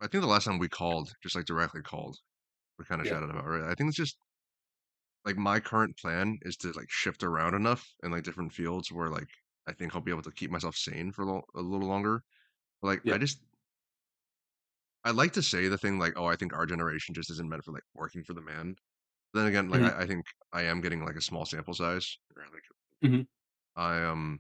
I think the last time we called, just like directly called, we kind of Yeah. chatted about, right? I think it's just like my current plan is to like shift around enough in like different fields where like I think I'll be able to keep myself sane for a little longer. But like Yeah. I like to say the thing like, oh, I think our generation just isn't meant for like working for the man. Then again, like Mhm. I think I am getting like a small sample size. Right? Like Mhm. I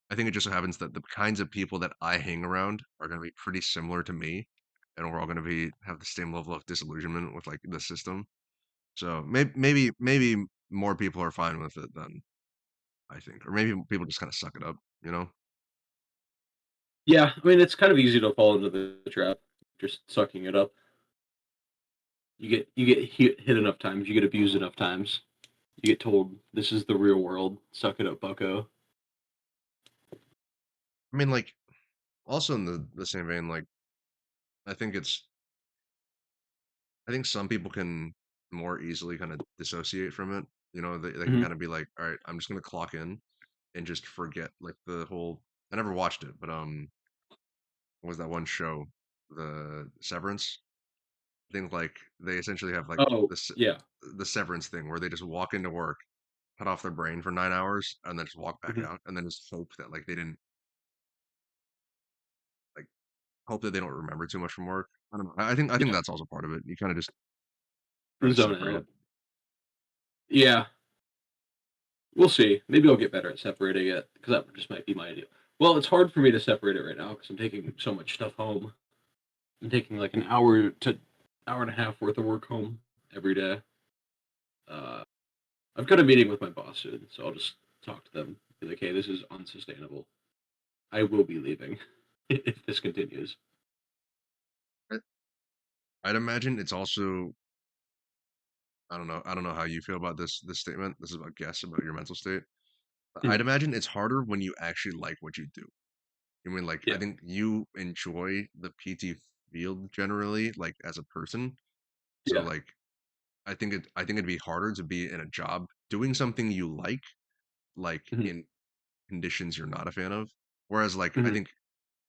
I think it just so happens that the kinds of people that I hang around are going to be pretty similar to me, and we're all going to be have the same level of disillusionment with like the system. So maybe more people are fine with it than I think, or maybe people just kind of suck it up, you know? Yeah, I mean, it's kind of easy to fall into the trap, just sucking it up. You get hit enough times, you get abused enough times, you get told this is the real world. Suck it up, Bucko. I mean, like also in the same vein, like I think it's I think some people can more easily kind of dissociate from it. You know, they can Mhm. kind of be like, all right, I'm just gonna clock in and just forget like the whole. I never watched it, but what was that one show, the Severance? I think like they essentially have like Oh, yeah. the Severance thing where they just walk into work, cut off their brain for 9 hours, and then just walk back Mhm. out, and then just hope that like they didn't like hope that they don't remember too much from work. I don't know. I think Yeah. that's also part of it. You kind of just try to Zone separate. out. Yeah. We'll see. Maybe I'll get better at separating it because that just might be my idea. Well, it's hard for me to separate it right now because I'm taking so much stuff home. I'm taking like an hour to hour and a half worth of work home every day. Uh, I've got a meeting with my boss soon, so I'll just talk to them. Be like, "Hey, this is unsustainable. I will be leaving if this continues." I- I'd imagine it's also I don't know how you feel about this statement. This is about guess about your mental state. I'd Mhm. imagine it's harder when you actually like what you do. I mean, like I Yeah. think you enjoy the PT field generally, like as a person. So Yeah. like I think it'd be harder to be in a job doing something you like Mhm. in conditions you're not a fan of. Whereas like Mhm.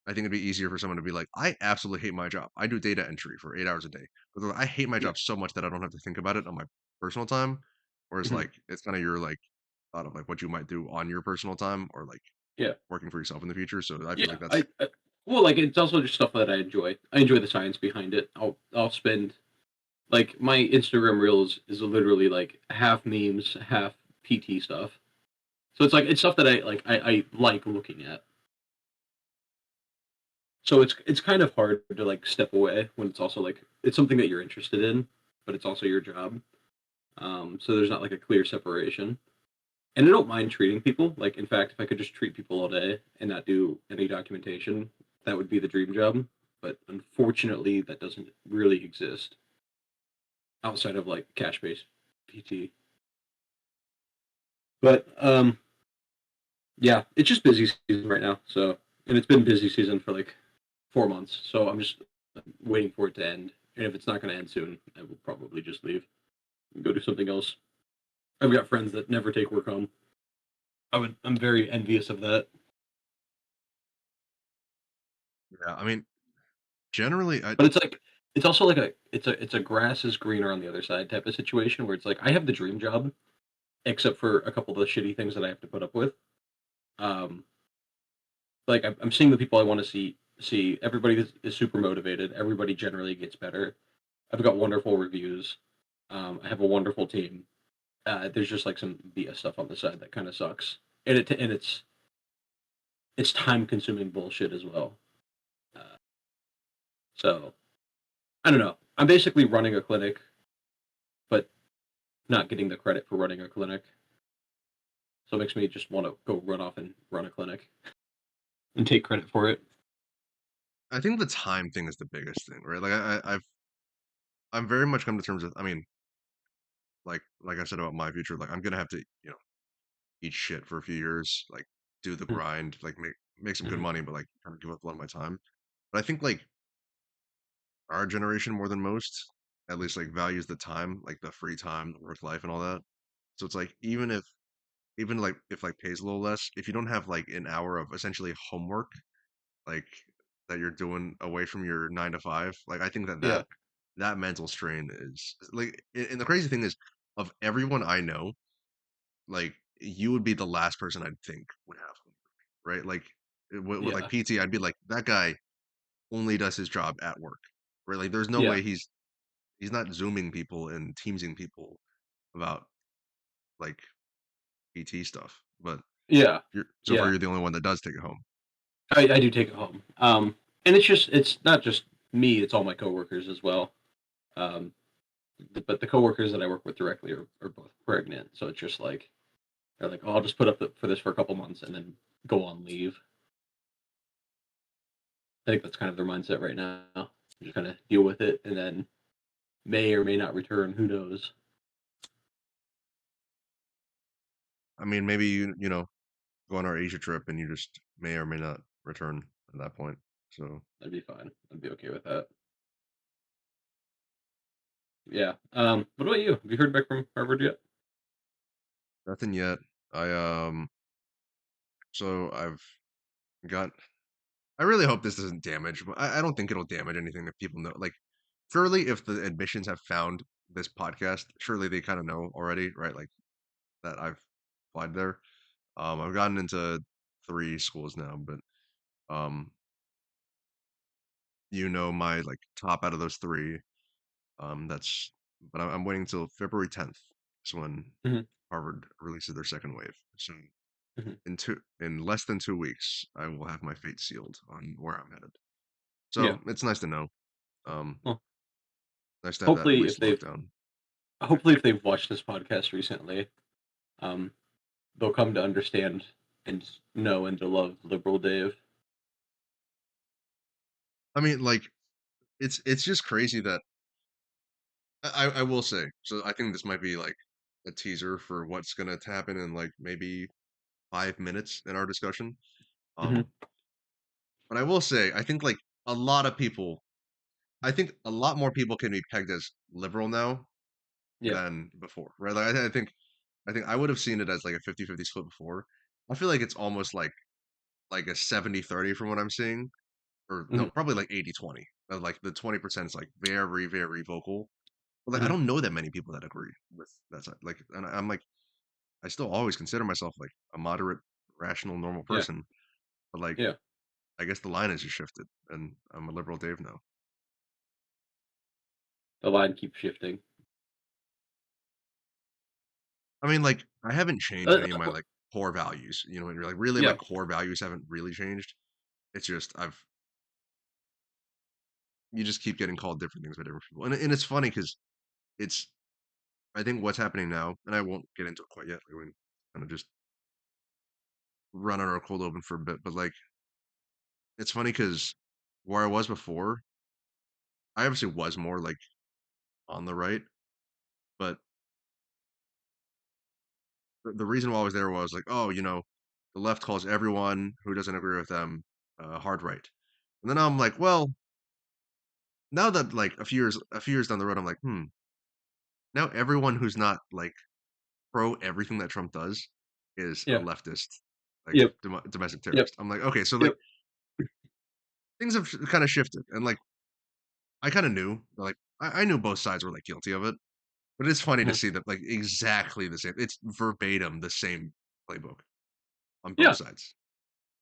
I think it'd be easier for someone to be like, I absolutely hate my job. I do data entry for 8 hours a day. But they're like, I hate my Yeah. job so much that I don't have to think about it on my personal time. Whereas Mhm. like it's kind of your like thought of like what you might do on your personal time or like Yeah. working for yourself in the future. So I feel Yeah. like that's Well, like it's also just stuff that I enjoy. I enjoy the science behind it. I'll spend like my Instagram reels is literally like half memes, half PT stuff. So it's stuff that I like looking at. So it's kind of hard to like step away when it's also like it's something that you're interested in, but it's also your job. So there's not like a clear separation. And I don't mind treating people. Like in fact, if I could just treat people all day and not do any documentation, that would be the dream job. But unfortunately, that doesn't really exist outside of like cash based PT. But yeah, it's just busy season right now. So and it's been busy season for like 4 months. So I'm just waiting for it to end. And if it's not going to end soon, I will probably just leave and go do something else. I've got friends that never take work home. I'm very envious of that. yeah. I mean, generally, I But it's like it's also like a grass is greener on the other side type of situation where it's like I have the dream job except for a couple of the shitty things that I have to put up with. Um, like I'm seeing the people I want to see. Everybody is super motivated. Everybody generally gets better. I've got wonderful reviews. I have a wonderful team. There's just like some BS stuff on the side that kind of sucks, and it's time consuming bullshit as well. Uh, so I don't know. I'm basically running a clinic, but not getting the credit for running a clinic. So it makes me just want to go run off and run a clinic and take credit for it. I think the time thing is the biggest thing, right? Like I'm very much come to terms with. I mean, like I said about my future, like I'm gonna have to eat shit for a few years, like do the grind, like make some good Mhm. money, but like kind of give up a lot of my time. But I think like our generation more than most, at least like values the time, like the free time, the work life and all that. So it's like even like if like pays a little less, if you don't have like an hour of essentially homework, like that you're doing away from your 9 to 5. Like I think that Yeah. that mental strain is like, and the crazy thing is, of everyone I know, like you would be the last person I'd think would have homework, right? Like with like Yeah. PT, I'd be like that guy only does his job at work, right? Like there's no Yeah. way he's not zooming people and teamsing people about like PT stuff. But Yeah. you're so far Yeah. you're the only one that does take it home. I do take it home. And it's not just me, it's all my coworkers as well. Um, but the coworkers that I work with directly are both pregnant. So it's just like, they're like, oh, I'll just put up for this for a couple months and then go on leave. I think that's kind of their mindset right now. Just kind of deal with it and then may or may not return. Who knows? I mean, maybe go on our Asia trip and you just may or may not return at that point. So I'd be fine. I'd be okay with that. Yeah. What about you? Have you heard back from Harvard yet? nothing yet. I so I've got I really hope this doesn't damage, but I don't think it'll damage anything that people know. Like, surely if the admissions have found this podcast, surely they kind of know already, right? Like that I've applied there. I've gotten into 3 schools now, but um, my like top out of those 3. That's but I'm waiting until February 10th. Is when Hmm. Harvard releases their second wave. So Hmm. in less than 2 weeks, I will have my fate sealed on where I'm headed. Yeah. So it's nice to know. Um, Well, nice to have that at hopefully least locked down. if they've watched this podcast recently, um, they'll come to understand and know and to love liberal Dave. I mean, like it's just crazy that I will say. So I think this might be like a teaser for what's gonna happen in like maybe 5 minutes in our discussion. Hmm. Um, but I will say I think like a lot of people, I think a lot more people can be pegged as liberal now Yeah. than before, right? Like I think I would have seen it as like a 50-50 split before. I feel like it's almost like a 70-30 from what I'm seeing, or no, Hmm. probably like 80-20. Like the 20% is like very, very vocal. But like I Hmm. don't know that many people that agree with that side. Like, and I'm like, I still always consider myself like a moderate, rational, normal Yeah. person. But like, Yeah. I guess the line has just shifted, and I'm a liberal Dave now. The line keeps shifting. I mean, like, I haven't changed Uh, any of my like core values. When you're like really my yeah. core values haven't really changed. It's just you just keep getting called different things by different people, and it's funny because it's I think what's happening now, and I won't get into it quite yet. We can kind of just run on our cold open for a bit, but like it's funny because where I was before, I obviously was more like on the right, but the reason why I was there was like, oh, the left calls everyone who doesn't agree with them hard right, and then I'm like, well, now that like a few years down the road, I'm like, now everyone who's not like pro everything that Trump does is a Yeah. leftist, like Yep. domestic Yep. terrorist. I'm like, okay, so like Yep. things have kind of shifted, and like I kind of knew, like I knew both sides were like guilty of it, but it's funny to Mhm. see that like exactly the same. It's verbatim the same playbook on both Yeah. sides.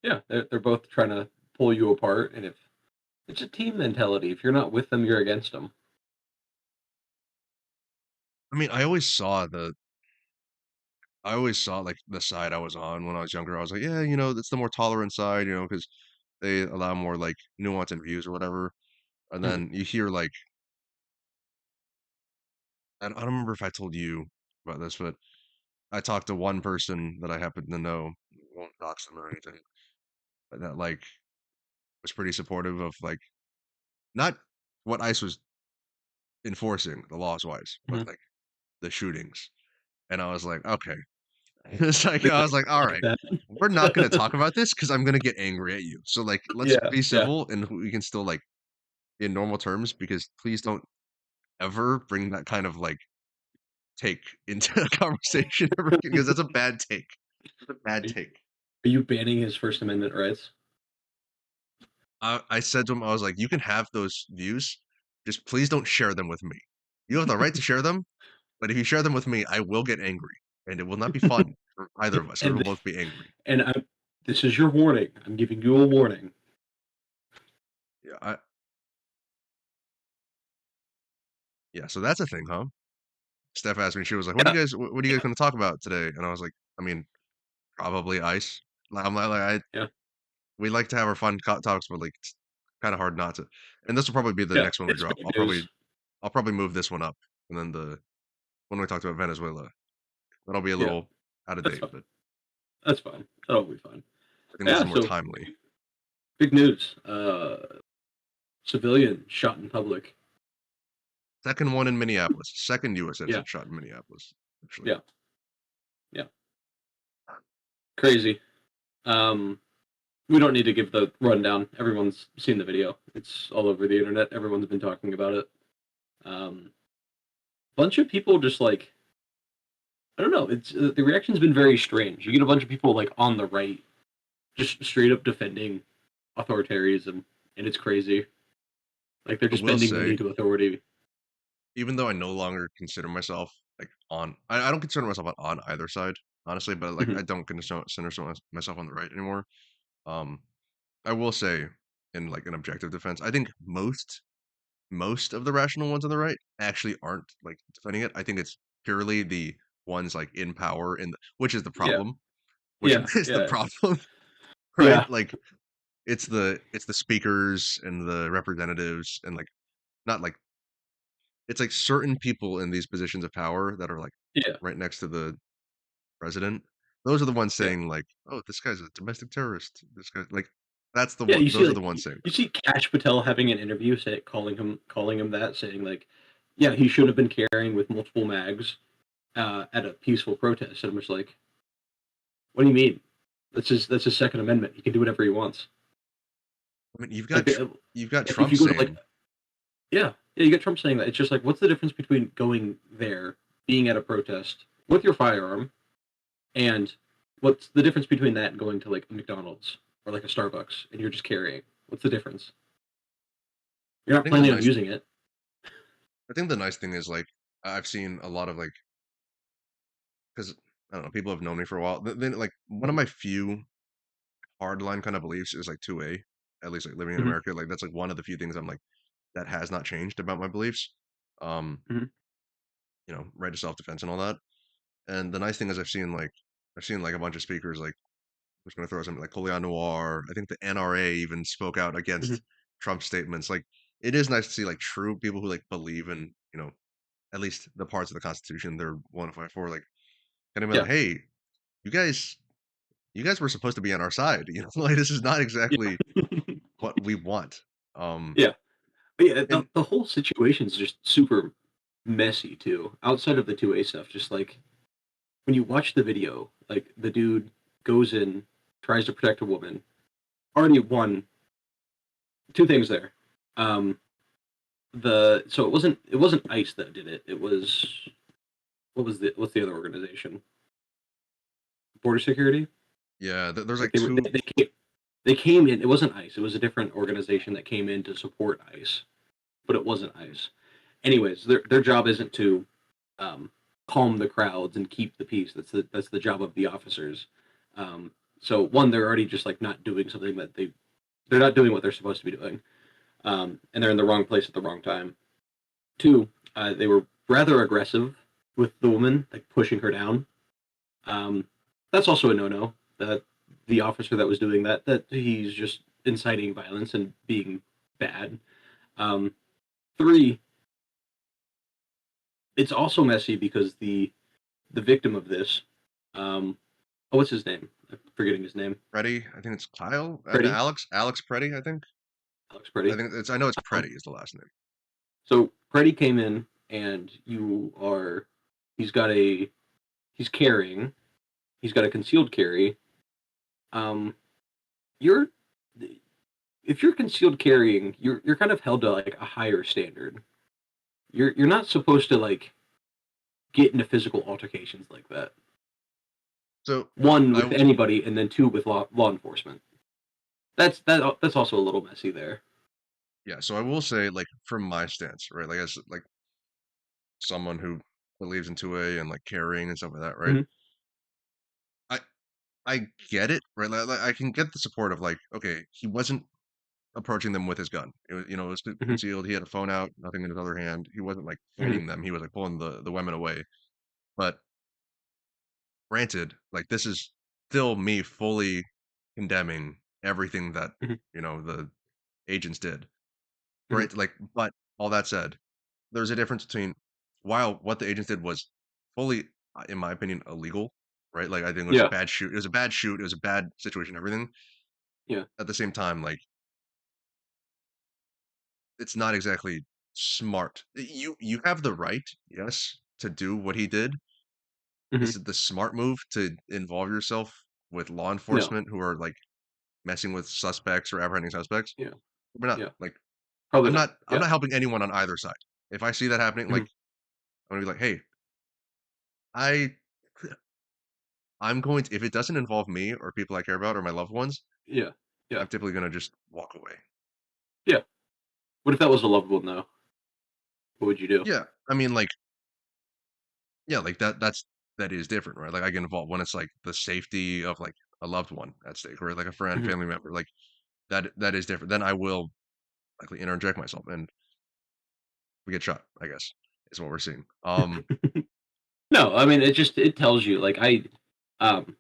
Yeah. They're both trying to pull you apart, and if it's a team mentality, if you're not with them, you're against them. I mean, I always saw like the side I was on when I was younger. I was like, yeah, that's the more tolerant side, because they allow more like nuance and views or whatever. And Mhm. then you hear like I don't remember if I told you about this, but I talked to one person that I happen to know, won't dox them or anything, but that like was pretty supportive of like not what ICE was enforcing the laws wise, but Mhm. like the shootings. And I was like, okay. It's like I was like, all Like right, that. we're not gonna talk about this because I'm gonna get angry at you. So like let's Yeah. be Yeah. civil and we can still like in normal terms because please don't ever bring that kind of like take into a conversation ever again because that's a bad take. That's a bad Are you, take. are you banning his First Amendment rights? I said to him, I was like, "You can have those views, just please don't share them with me. You have the right to share them, but if you share them with me, I will get angry, and it will not be fun for either of us. We will and both be angry." and this is your warning. I'm giving you a warning. Yeah, yeah, so that's a thing, huh? Steph asked me, she was like, Yeah, what are you guys gonna talk about today?" And I was like, I mean, probably ice. Like, I'm like, yeah, we like to have our fun talks, but like it's kind of hard not to. And this will probably be the yeah. next one we It's drop. great news. I'll probably move this one up, and then the when we talked about Venezuela, that'll be a Yeah, little out of that's date, fine. but That's fine. That'll be fine. I think this is Yeah. more So timely. big news. Civilian shot in public. Second one in Minneapolis. Second U.S. Yeah, citizen shot in Minneapolis, actually. yeah, yeah. Crazy. Um, we don't need to give the rundown. Everyone's seen the video. It's all over the internet. Everyone's been talking about it. Um, bunch of people just like I don't know. It's the reaction's been very strange. You get a bunch of people like on the right, just straight up defending authoritarianism, and it's crazy. Like they're I just will bending the knee say, to authority. even though I no longer consider myself like I don't consider myself on either side, honestly, but like Hmm. I don't consider myself on the right anymore. Um, I will say, in like an objective defense, I think most of the rational ones on the right actually aren't like defending it. I think it's purely the ones like in power which is the Yeah, problem, which yeah, is the yeah, problem, yeah, right? Like it's the speakers and the representatives and like not like it's like certain people in these positions of power that are like yeah, right next to the president. Those are the ones yeah. saying like, "Oh, this guy's a domestic terrorist." This guy like that's the Yeah, one. you see, Those are the like ones saying you see Cash Patel having an interview, calling him that, saying like, yeah, he should have been carrying with multiple mags at a peaceful protest. And I'm just like, what do you mean? That's his Second Amendment. He can do whatever he wants. I mean, Like, you've got if Trump you go to like, saying, yeah, you get Trump saying that. It's just like, what's the difference between going there, being at a protest with your firearm, and what's the difference between that and going to like a McDonald's or like a Starbucks and you're just carrying? What's the difference? You're I not think the planning on nice using it. I think the nice thing is like I've seen a lot of like because I don't know people have known me for a while. Then like one of my few hardline kind of beliefs is like 2A, at least like living in Hmm. America. Like that's like one of the few things I'm like that has not changed about my beliefs. Um, Hmm. right to self defense and all that. And the nice thing is I've seen like a bunch of speakers like I'm just gonna throw something like Colion Noir. I think the NRA even spoke out Hmm. against Trump's statements. Like it is nice to see like true people who like believe in at least the parts of the Constitution they're one to fight for. Like kind of be like, Yeah. hey, you guys you guys were supposed to be on our side. Like this is not exactly Yeah. what we want. Um, Yeah. But yeah, and the whole situation's just super messy too. Outside of the 2A stuff, just like when you watch the video, like the dude goes in, tries to protect a woman. Already one, two things there. Um, so it wasn't ICE that did it. It was what's the other organization? Border Security. yeah, there's Like like two. they came in. It wasn't ICE. It was a different organization that came in to support ICE, but it wasn't ICE. Anyways, their job isn't to um, calm the crowds and keep the peace. That's the job of the officers. Um, so one, they're already just like not doing something that they're not doing what they're supposed to be doing, and they're in the wrong place at the wrong time. Two, they were rather aggressive with the woman, like pushing her down. Um, that's also a no-no. That the officer that was doing that he's just inciting violence and being bad. Um, three, it's also messy because the victim of this, um, oh, what's his name? I'm forgetting his name. Pretti, I think it's Kyle, Pretti, Alex Pretti, I think. Alex I Pretti. think I know it's Um, Pretti is the last name. so Pretti came in, and he's got a, he's carrying, he's got a concealed carry. Um, you're, if you're concealed carrying, you're kind of held to like a higher standard. You're not supposed to like get into physical altercations like that. So One with I anybody, and then two with law enforcement. that's also a little messy there. Yeah, so I will say, like, from my stance, right, like, as, like, someone who believes in 2A and, like, carrying and stuff like that, right? Mhm, I I get it, right? Like, I can get the support of, like, okay, he wasn't approaching them with his gun. It was, it was mhm, concealed. He had a phone out, nothing in his other hand. He wasn't like mhm, fighting them. He was like pulling the women away. But granted, like this is still me fully condemning everything that mhm, the agents did. mhm. Right? Like, but all that said, there's a difference between while what the agents did was fully, in my opinion, illegal. Right? Like I think it was a Yeah, bad shoot. It was a bad shoot. It was a bad situation. Everything. yeah, At the same time, like it's not exactly smart. You have the right, yes, to do what he did. mhm. Is it the smart move to involve yourself with law No, enforcement who are, like, messing with suspects or apprehending suspects? yeah, We're not, yeah, like probably I'm not. not I'm Yeah, not helping anyone on either side. If I see that happening, like, mhm, I'm gonna be like, "Hey, I I'm going to if it doesn't involve me or people I care about or my loved ones, yeah, yeah, I'm typically gonna just walk away." yeah. What if that was a loved one though? What would you do? Yeah, I mean, like yeah, like, that is different, right? Like, I get involved when it's, like, the safety of, like, a loved one at stake or, like, a friend, Mhm. family member, like, that is different. Then I will likely interject myself, and we get shot, I guess, is what we're seeing. No, I mean, it tells you, like, um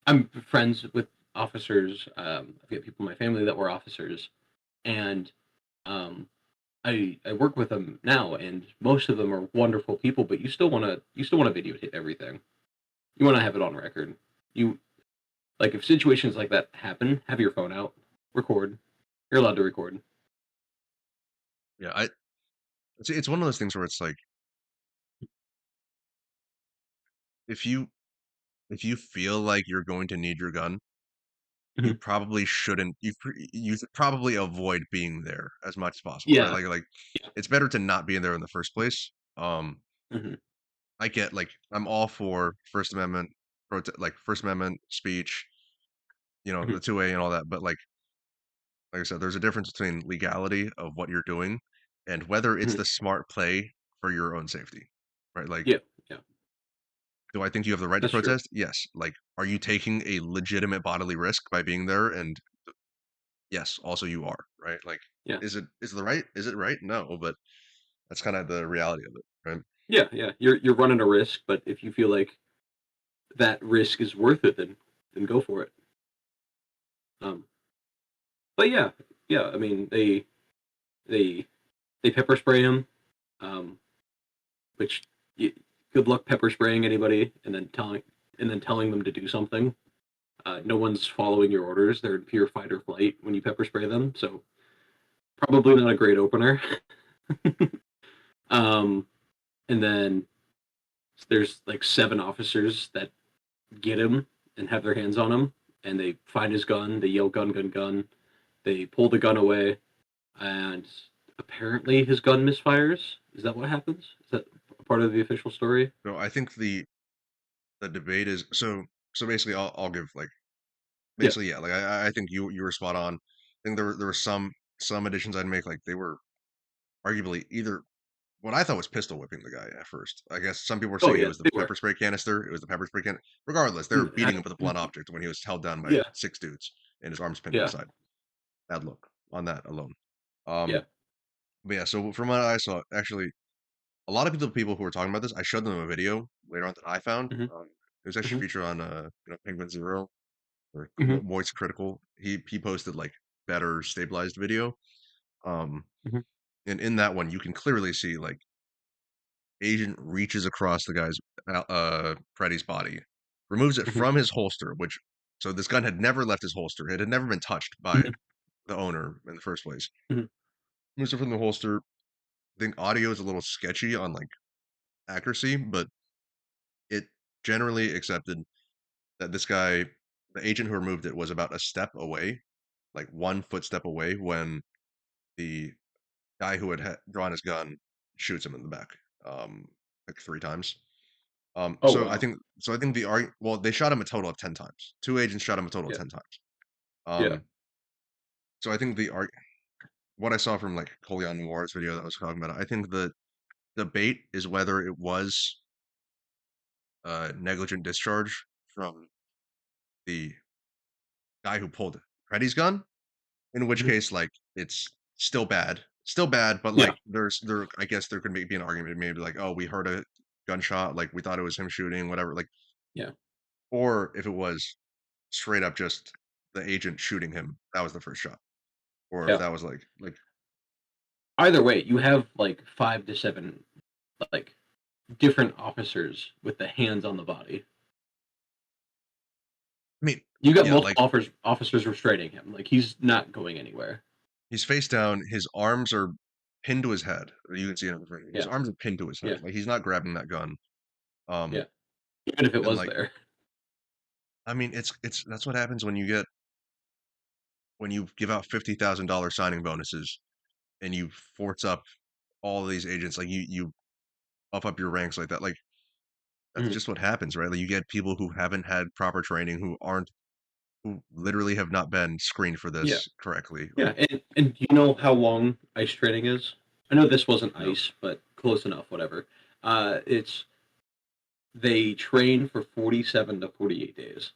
I'm friends with officers, I've got people in my family that were officers, and, um, I work with them now, and most of them are wonderful people, but you still wanna videotape everything. You wanna have it on record. You like, if situations like that happen, have your phone out, record. You're allowed to record. Yeah, it's one of those things where it's like, if you if you feel like you're going to need your gun, you Mhm. probably shouldn't you should probably avoid being there as much as possible, right? Yeah, Like, yeah. it's better to not be in there in the first place. Mhm, I get, like I'm all for First Amendment First Amendment speech, mhm, the 2A and all that, but, like I said, there's a difference between legality of what you're doing and whether it's mhm. the smart play for your own safety, right? Like, Yeah, yeah. do I think you have the right to That's true. protest? Yes. Like, are you taking a legitimate bodily risk by being there? And yes, also you are, right? Like, Yeah. is it right? No, but that's kind of the reality of it, right? Yeah, yeah. You're running a risk, but if you feel like that risk is worth it, then go for it. Um, but yeah, yeah. I mean, they they pepper spray him, um, which y good luck pepper spraying anybody and then telling them to do something. No one's following your orders. They're in pure fight or flight when you pepper spray them. So probably not a great opener. um, and then there's like 7 officers that get him and have their hands on him, and they find his gun. They yell, "Gun, gun, gun!" They pull the gun away, and apparently his gun misfires. Is that what happens? Is that a part of the official story? So I think the debate is so basically I'll give like Yeah. basically yeah, like I think you were spot on. I think there were some additions I'd make, like they were arguably either what I thought was pistol whipping the guy at first. I guess some people were Oh saying it yeah, was the they were. pepper spray canister. It was the pepper spray can. Regardless, they were beating him with a blunt object when he was held down by Yeah, 6 dudes and his arms pinned to his yeah, side. Bad look on that alone. yeah. Um, but yeah, so from what I saw, actually, a lot of people who were talking about this, I showed them a video later on that I found. Hmm. It was actually Hmm. featured on Penguin Zero or Hmm. Moist Critical. He posted like better stabilized video. Um, Hmm. and in that one, you can clearly see like agent reaches across the guy's Pretti's body, removes it Hmm. from his holster, which so this gun had never left his holster. It had never been touched by Hmm. the owner in the first place. Hmm. Moves it from the holster. I think audio is a little sketchy on like accuracy, but it generally accepted that this guy, the agent who removed it, was about a step away, like 1 footstep away, when the guy who had drawn his gun shoots him in the back, um, like 3 times. Oh wow. I think well, they shot him a total of 10 times. 2 agents shot him a total of Yeah, 10 times. yeah. Um, So I think what I saw from like Colion Noir's video that was talking about it, I think the debate is whether it was negligent discharge from the guy who pulled Pretti's gun, in which Mhm. case, like, it's still bad, but Yeah, like, I guess there could be an argument, maybe like, oh, we heard a gunshot, like we thought it was him shooting, whatever, like, yeah, or if it was straight up just the agent shooting him, that was the first shot, or if yeah. that was like, Either way, you have like 5 to 7 like different officers with the hands on the body. I mean, You got yeah, multiple like officers restraining him. Like he's not going anywhere. he's face down, his arms are pinned to his head. You can see it on the video. His Yeah, arms are pinned to his head, yeah, like he's not grabbing that gun. yeah. Um, Even if it and was like, there. I mean, it's that's what happens when you give out $50,000 signing bonuses and you force up all of these agents, like you buff up your ranks like that. Like that's Mhm. just what happens, right? Like you get people who haven't had proper training, who literally have not been screened for Yeah, this correctly. yeah. Like And do you know how long ice training is? I know this wasn't no, ice, but close enough. Whatever. It's they train for 47 to 48 days.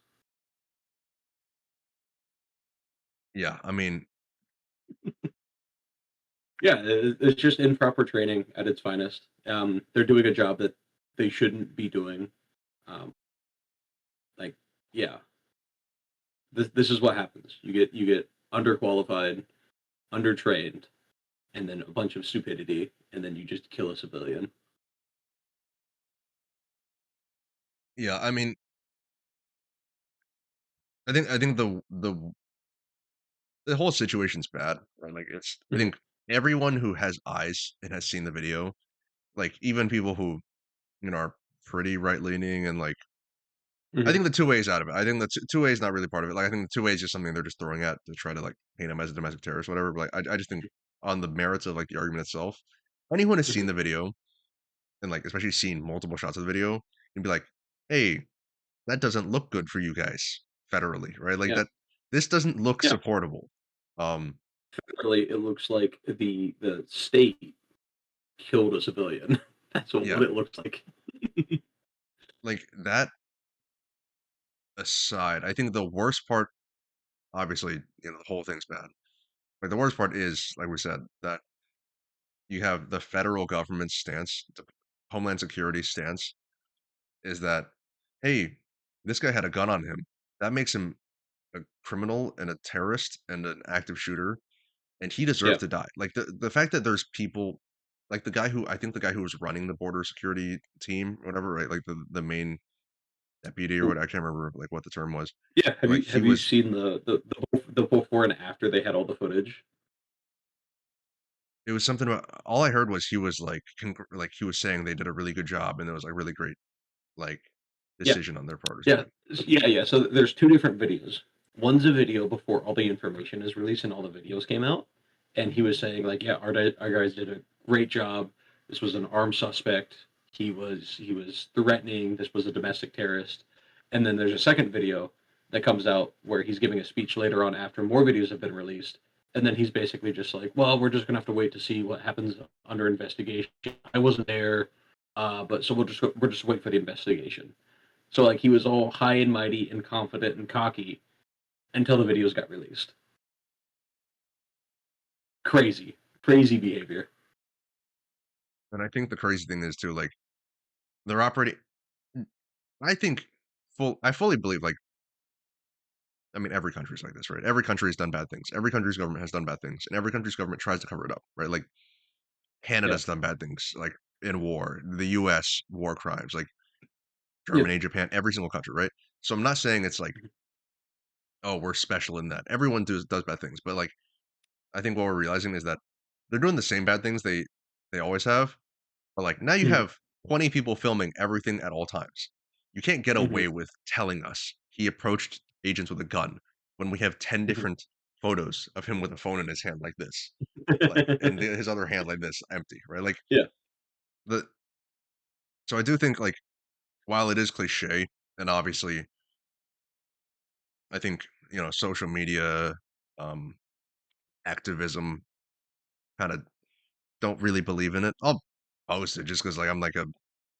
yeah, I mean, Yeah, it's just improper training at its finest. They're doing a job that they shouldn't be doing. Um, like, yeah, this is what happens. You get underqualified, undertrained, and then a bunch of stupidity, and then you just kill a civilian. yeah, I mean, I think the whole situation's bad, right? Like I Hmm. think everyone who has eyes and has seen the video, like even people who are pretty right leaning and like I Hmm. think the two ways out of it. I think the two ways not really part of it. Like I think the two ways is just something they're just throwing at to try to like paint him as a domestic terrorist, whatever. But like I just think on the merits of like the argument itself, anyone has seen Hmm. the video and like especially seen multiple shots of the video and be like, hey, that doesn't look good for you guys federally, right? Like Yeah, that this doesn't look yeah. supportable. Um, Really, it looks like the state killed a civilian. That's what yeah, it looks like. like that aside, I think the worst part, obviously, the whole thing's bad. Like the worst part is, like we said, that you have the federal government's stance, the Homeland Security stance, is that, hey, this guy had a gun on him. That makes him a criminal and a terrorist and an active shooter, and he deserves Yeah. to die. Like the fact that there's people, like the guy who was running the border security team, or whatever, right? Like the main deputy or what, I can't remember like what the term was, Yeah. but Have like you he have you was. seen the before and after they had all the footage? It was something about all I heard was he was like like he was saying they did a really good job and it was like really great like Yeah. decision on their part or Yeah. something. Yeah, yeah. So there's two different videos. One's a video before all the information is released and all the videos came out, and he was saying like, yeah, our guys did a great job. This was an armed suspect. He was threatening. This was a domestic terrorist. And then there's a second video that comes out where he's giving a speech later on after more videos have been released, and then he's basically just like, well, we're just gonna have to wait to see what happens under investigation. I wasn't there, but so we're just wait for the investigation. So like he was all high and mighty and confident and cocky until the videos got released. Crazy, crazy behavior. And I think the crazy thing is too, like they're operating. I think I fully believe like I mean every country's like this, right? Every country has done bad things. Every country's government has done bad things, and every country's government tries to cover it up, right? Like Yeah, Canada's done bad things, like in war. The U.S. war crimes, like yeah, Germany, Japan, every single country, right? So I'm not saying it's like oh we're special in that. Everyone does bad things, but like I think what we're realizing is that they're doing the same bad things they always have, but like now you mm-hmm. have 20 people filming everything at all times. You can't get Mm-hmm. away with telling us he approached agents with a gun when we have 10 Mm-hmm. different photos of him with a phone in his hand like this, like and his other hand like this, empty, right? Like Yeah, the so I do think like while it is cliche and obviously I think social media um activism kind of don't really believe in it. I'll post it just because like I'm like a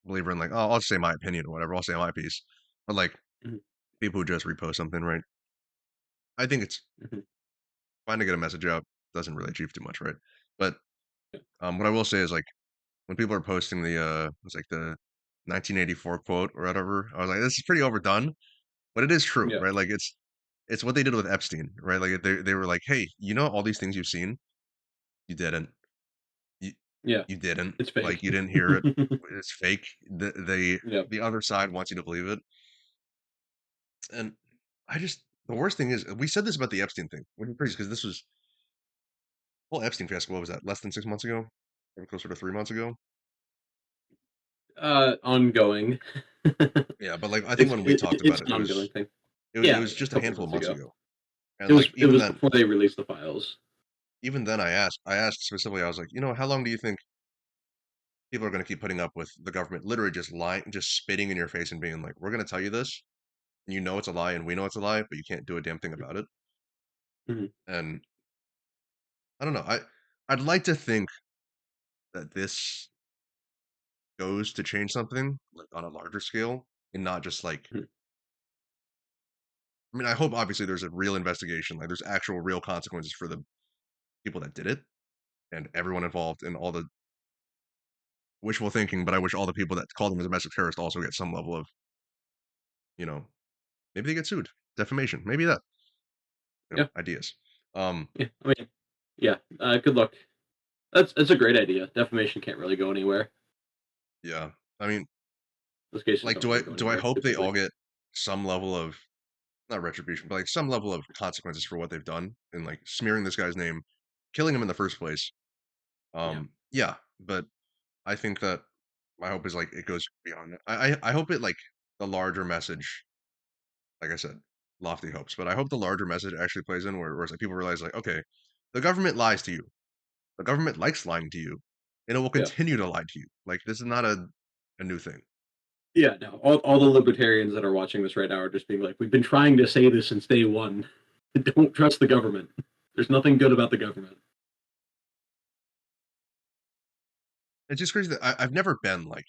believer in like, oh, I'll say my opinion or whatever. I'll say my piece. But like Mhm, people who just repost something, right? I think it's mhm, fine to get a message out. Doesn't really achieve too much, right? But yeah, what I will say is like when people are posting it's like the 1984 quote or whatever, I was like, this is pretty overdone, but it is true, yeah, right? Like it's what they did with Epstein, right? Like they were like, hey, you know all these things you've seen, you didn't, you yeah. you didn't, It's like fake. you didn't hear it, it's fake. Yep. The other side wants you to believe it, and I just the worst thing is we said this about the Epstein thing, which is crazy because this was whole Epstein fiasco. What was that? Less than 6 months ago, or closer to 3 months ago. Ongoing. Yeah, but like I think when we talked It's about it, an ongoing thing. it Yeah, was a just a couple handful of months months ago. ago, and like It was before they released the files. even then, I asked specifically, I was like, you know, how long do you think people are going to keep putting up with the government literally just lying, just spitting in your face and being like, we're going to tell you this, and you know it's a lie, and we know it's a lie, but you can't do a damn thing about it. Mhm, And I don't know, I'd like to think that this goes to change something like on a larger scale, and not just like, mhm, I mean, I hope obviously there's a real investigation, like there's actual real consequences for the people that did it and everyone involved and all the wishful thinking, but I wish all the people that called them a domestic terrorist also get some level of, you know, maybe they get sued, defamation, maybe that, yeah, ideas. yeah. I mean, yeah. Good luck. That's a great idea. Defamation can't really go anywhere. Yeah, I mean, Those cases like, don't really go do I anywhere hope they all typically. get some level of not retribution, but like some level of consequences for what they've done and like smearing this guy's name, killing him in the first place. Yeah, Yeah, but I think that my hope is like it goes beyond that. I hope it like the larger message, like I said, lofty hopes, but I hope the larger message actually plays in where it's like people realize like, okay, the government lies to you. The government likes lying to you, and it will yeah, continue to lie to you. Like this is not a new thing. yeah. No, all the libertarians that are watching this right now are just being like, we've been trying to say this since day one. Don't trust the government. There's nothing good about the government. It's just crazy that I've never been like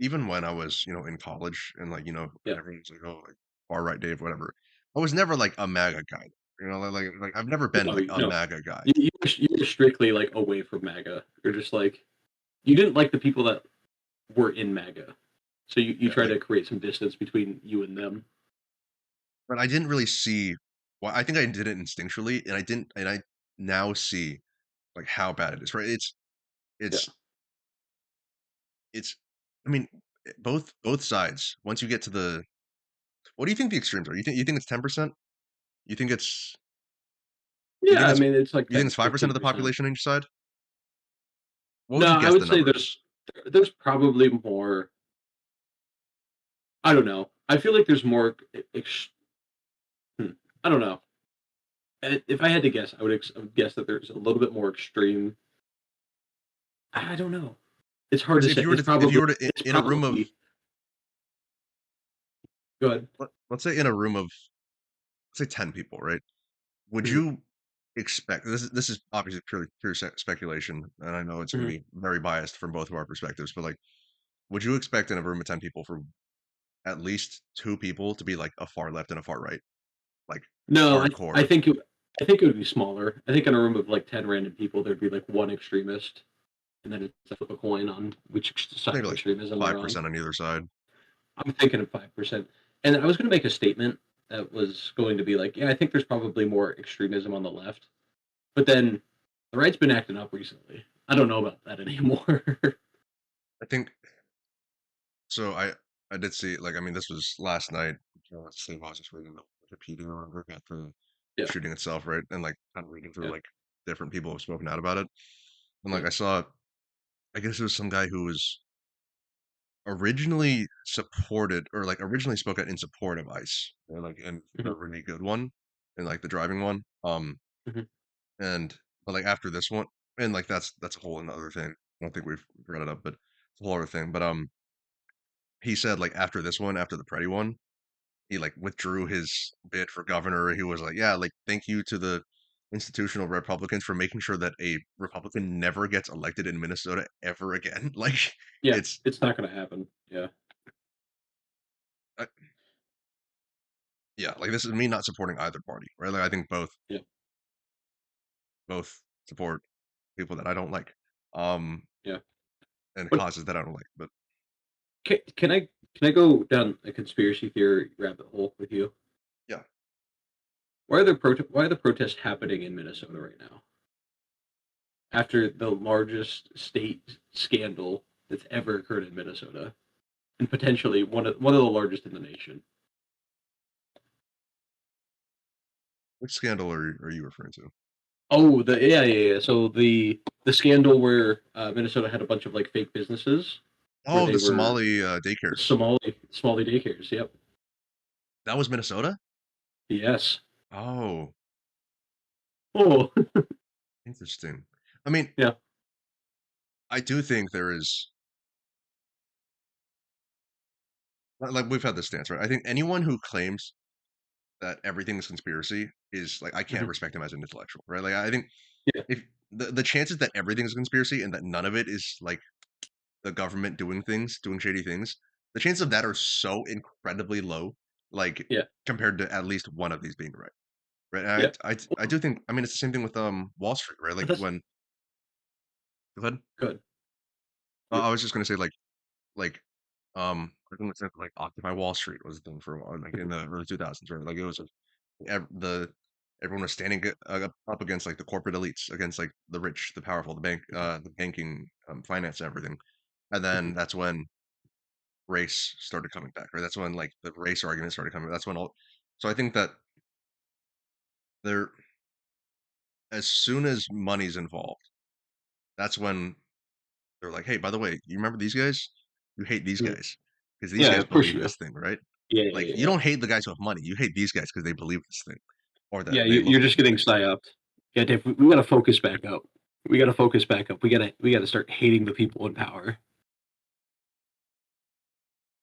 even when I was, in college and like, Yeah. everyone's like, oh, like far right Dave, whatever. I was never like a MAGA guy. Like I've never been No, like a no. MAGA guy. You were strictly like away from MAGA. You're just like you didn't like the people that were in MAGA, so you Yeah, try like to create some distance between you and them. but I didn't really see well, I think I did it instinctually and I now see like how bad it is, right? Yeah. It's it's I mean both sides. Once you get to the what do you think the extremes are? You think it's 10%? You think it's you Yeah, think I it's mean it's like you think 10, it's 5% of the 15%. population on each side? What would No, you I guess would the say number is? there's probably more. I don't know. I feel like there's more. Hmm, I don't know. If I had to guess, I would guess that there's a little bit more extreme. I don't know. It's hard to Because say. if you were to It's in a room of probably good. let's say in a room of let's say 10 people, right? Would Hmm. you expect this is obviously pure speculation, and I know it's going Hmm. to be very biased from both of our perspectives, but like, would you expect in a room of 10 people for at least two people to be like a far left and a far right, like No, I hardcore? think I think it would be smaller. I think in a room of like 10 random people, there'd be like one extremist, and then it's a flip a coin on which side Maybe of like extremism they're on. 5% on either side. I'm thinking of 5%. And I was going to make a statement that was going to be like, yeah, I think there's probably more extremism on the left. But then the right's been acting up recently. I don't know about that anymore. I think so. I did see like I mean this was last night. Let's see, I was just reading the Wikipedia or whatever after the Yeah, shooting itself, right? And like kind of reading through yeah, like different people have spoken out about it, and like yeah. I saw, I guess it was some guy who was originally supported or like originally spoke out in support of ICE, and like and the Mhm, really good one, and like the driving one, mhm. and but like after this one, and like that's a whole another thing. I don't think we've brought it up, but it's a whole other thing. But he said like after this one, after the Pretti one, he like withdrew his bid for governor. He was like, yeah, like thank you to the institutional Republicans for making sure that a Republican never gets elected in Minnesota ever again. Like Yeah, it's it's not gonna happen. Yeah, uh, yeah, like this is me not supporting either party, right? Like I think yeah. both support people that I don't like, um, Yeah. and But causes that I don't like. But can I go down a conspiracy theory rabbit hole with you? yeah, Why are the protests happening in Minnesota right now? After the largest state scandal that's ever occurred in Minnesota, and potentially one of the largest in the nation. which scandal are you referring to? Oh, yeah. So the scandal where Minnesota had a bunch of like fake businesses where Oh, they the were Somali daycares. Somali daycares. Yep. That was Minnesota. Yes. Oh, Oh, interesting. I mean, yeah. I do think there is like we've had this stance, right? I think anyone who claims that everything is conspiracy is like I can't Hmm. respect him as an intellectual, right? Like I think Yeah. if the chances that everything is a conspiracy and that none of it is like the government doing things, doing shady things, the chances of that are so incredibly low, like Yeah. compared to at least one of these being right. Right. And Yeah. I do think I mean it's the same thing with Wall Street, right? But Like that's when go ahead. good. I was just gonna say like I think it's like Occupy Wall Street was the thing for a while, like in the early 2000s, right? Like it was the everyone was standing up against like the corporate elites, against like the rich, the powerful, the banking, finance, and everything. And then Mhm. that's when race started coming back, right? That's when like the race argument started coming. That's when all. So I think that there, as soon as money's involved, that's when they're like, hey, by the way, you remember these guys? You hate these Mhm. guys because these Yeah, guys of course believe you do. this thing, right? Yeah, Like yeah, you yeah. don't hate the guys who have money. You hate these guys because they believe this thing or Yeah, that they look you're like just these getting things. psyoped. Yeah, Dave, we gotta focus back up. We gotta focus back up. We gotta start hating the people in power.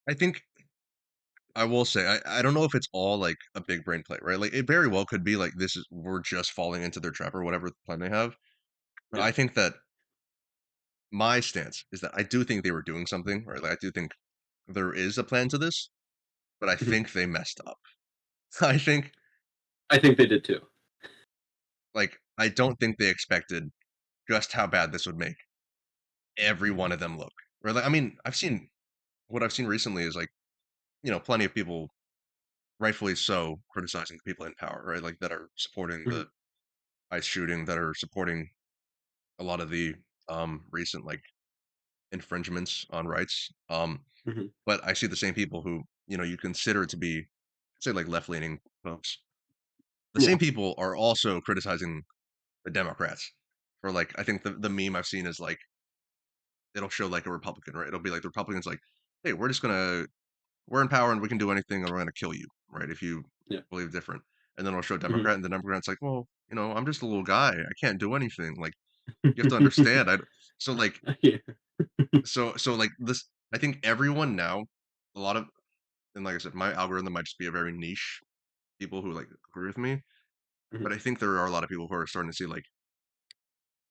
I think I will say I don't know if it's all like a big brain play, right? Like it very well could be like this is we're just falling into their trap or whatever plan they have. But Yeah. I think that my stance is that I do think they were doing something, right? Like I do think there is a plan to this, but I Mhm. think they messed up. I think I think they did too. like I don't think they expected just how bad this would make every one of them look. Right? Like I mean, I've seen recently is like, plenty of people rightfully so criticizing the people in power, right? Like that are supporting Mhm. the ICE shooting, that are supporting a lot of the recent like infringements on rights. Mhm. But I see the same people who, you consider to be say like left leaning folks. The Yeah. same people are also criticizing the Democrats for like I think the meme I've seen is like it'll show like a Republican, right? It'll be like the Republicans like, hey, we're in power and we can do anything and we're gonna kill you, right? If you Yeah. believe different. And then it'll show Mhm. Democrat and the Democrat's like, well, I'm just a little guy. I can't do anything. Like you have to understand. So like Yeah. so like this I think everyone now, a lot of and like I said, my algorithm might just be a very niche people who like agree with me. Mhm. But I think there are a lot of people who are starting to see like,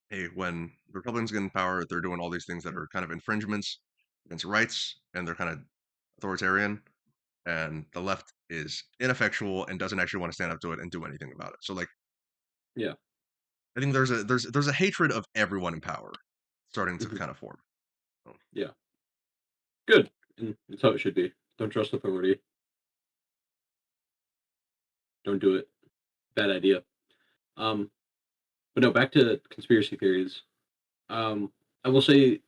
hey, when the Republicans get in power, they're doing all these things that are kind of infringements against rights and they're kind of authoritarian and the left is ineffectual and doesn't actually want to stand up to it and do anything about it. So like Yeah. I think there's a hatred of everyone in power starting to Mhm. kind of form. So, Yeah. Good. And that's how it should be. Don't trust authority. Don't do it. Bad idea. Um, but no, back to conspiracy theories. I will say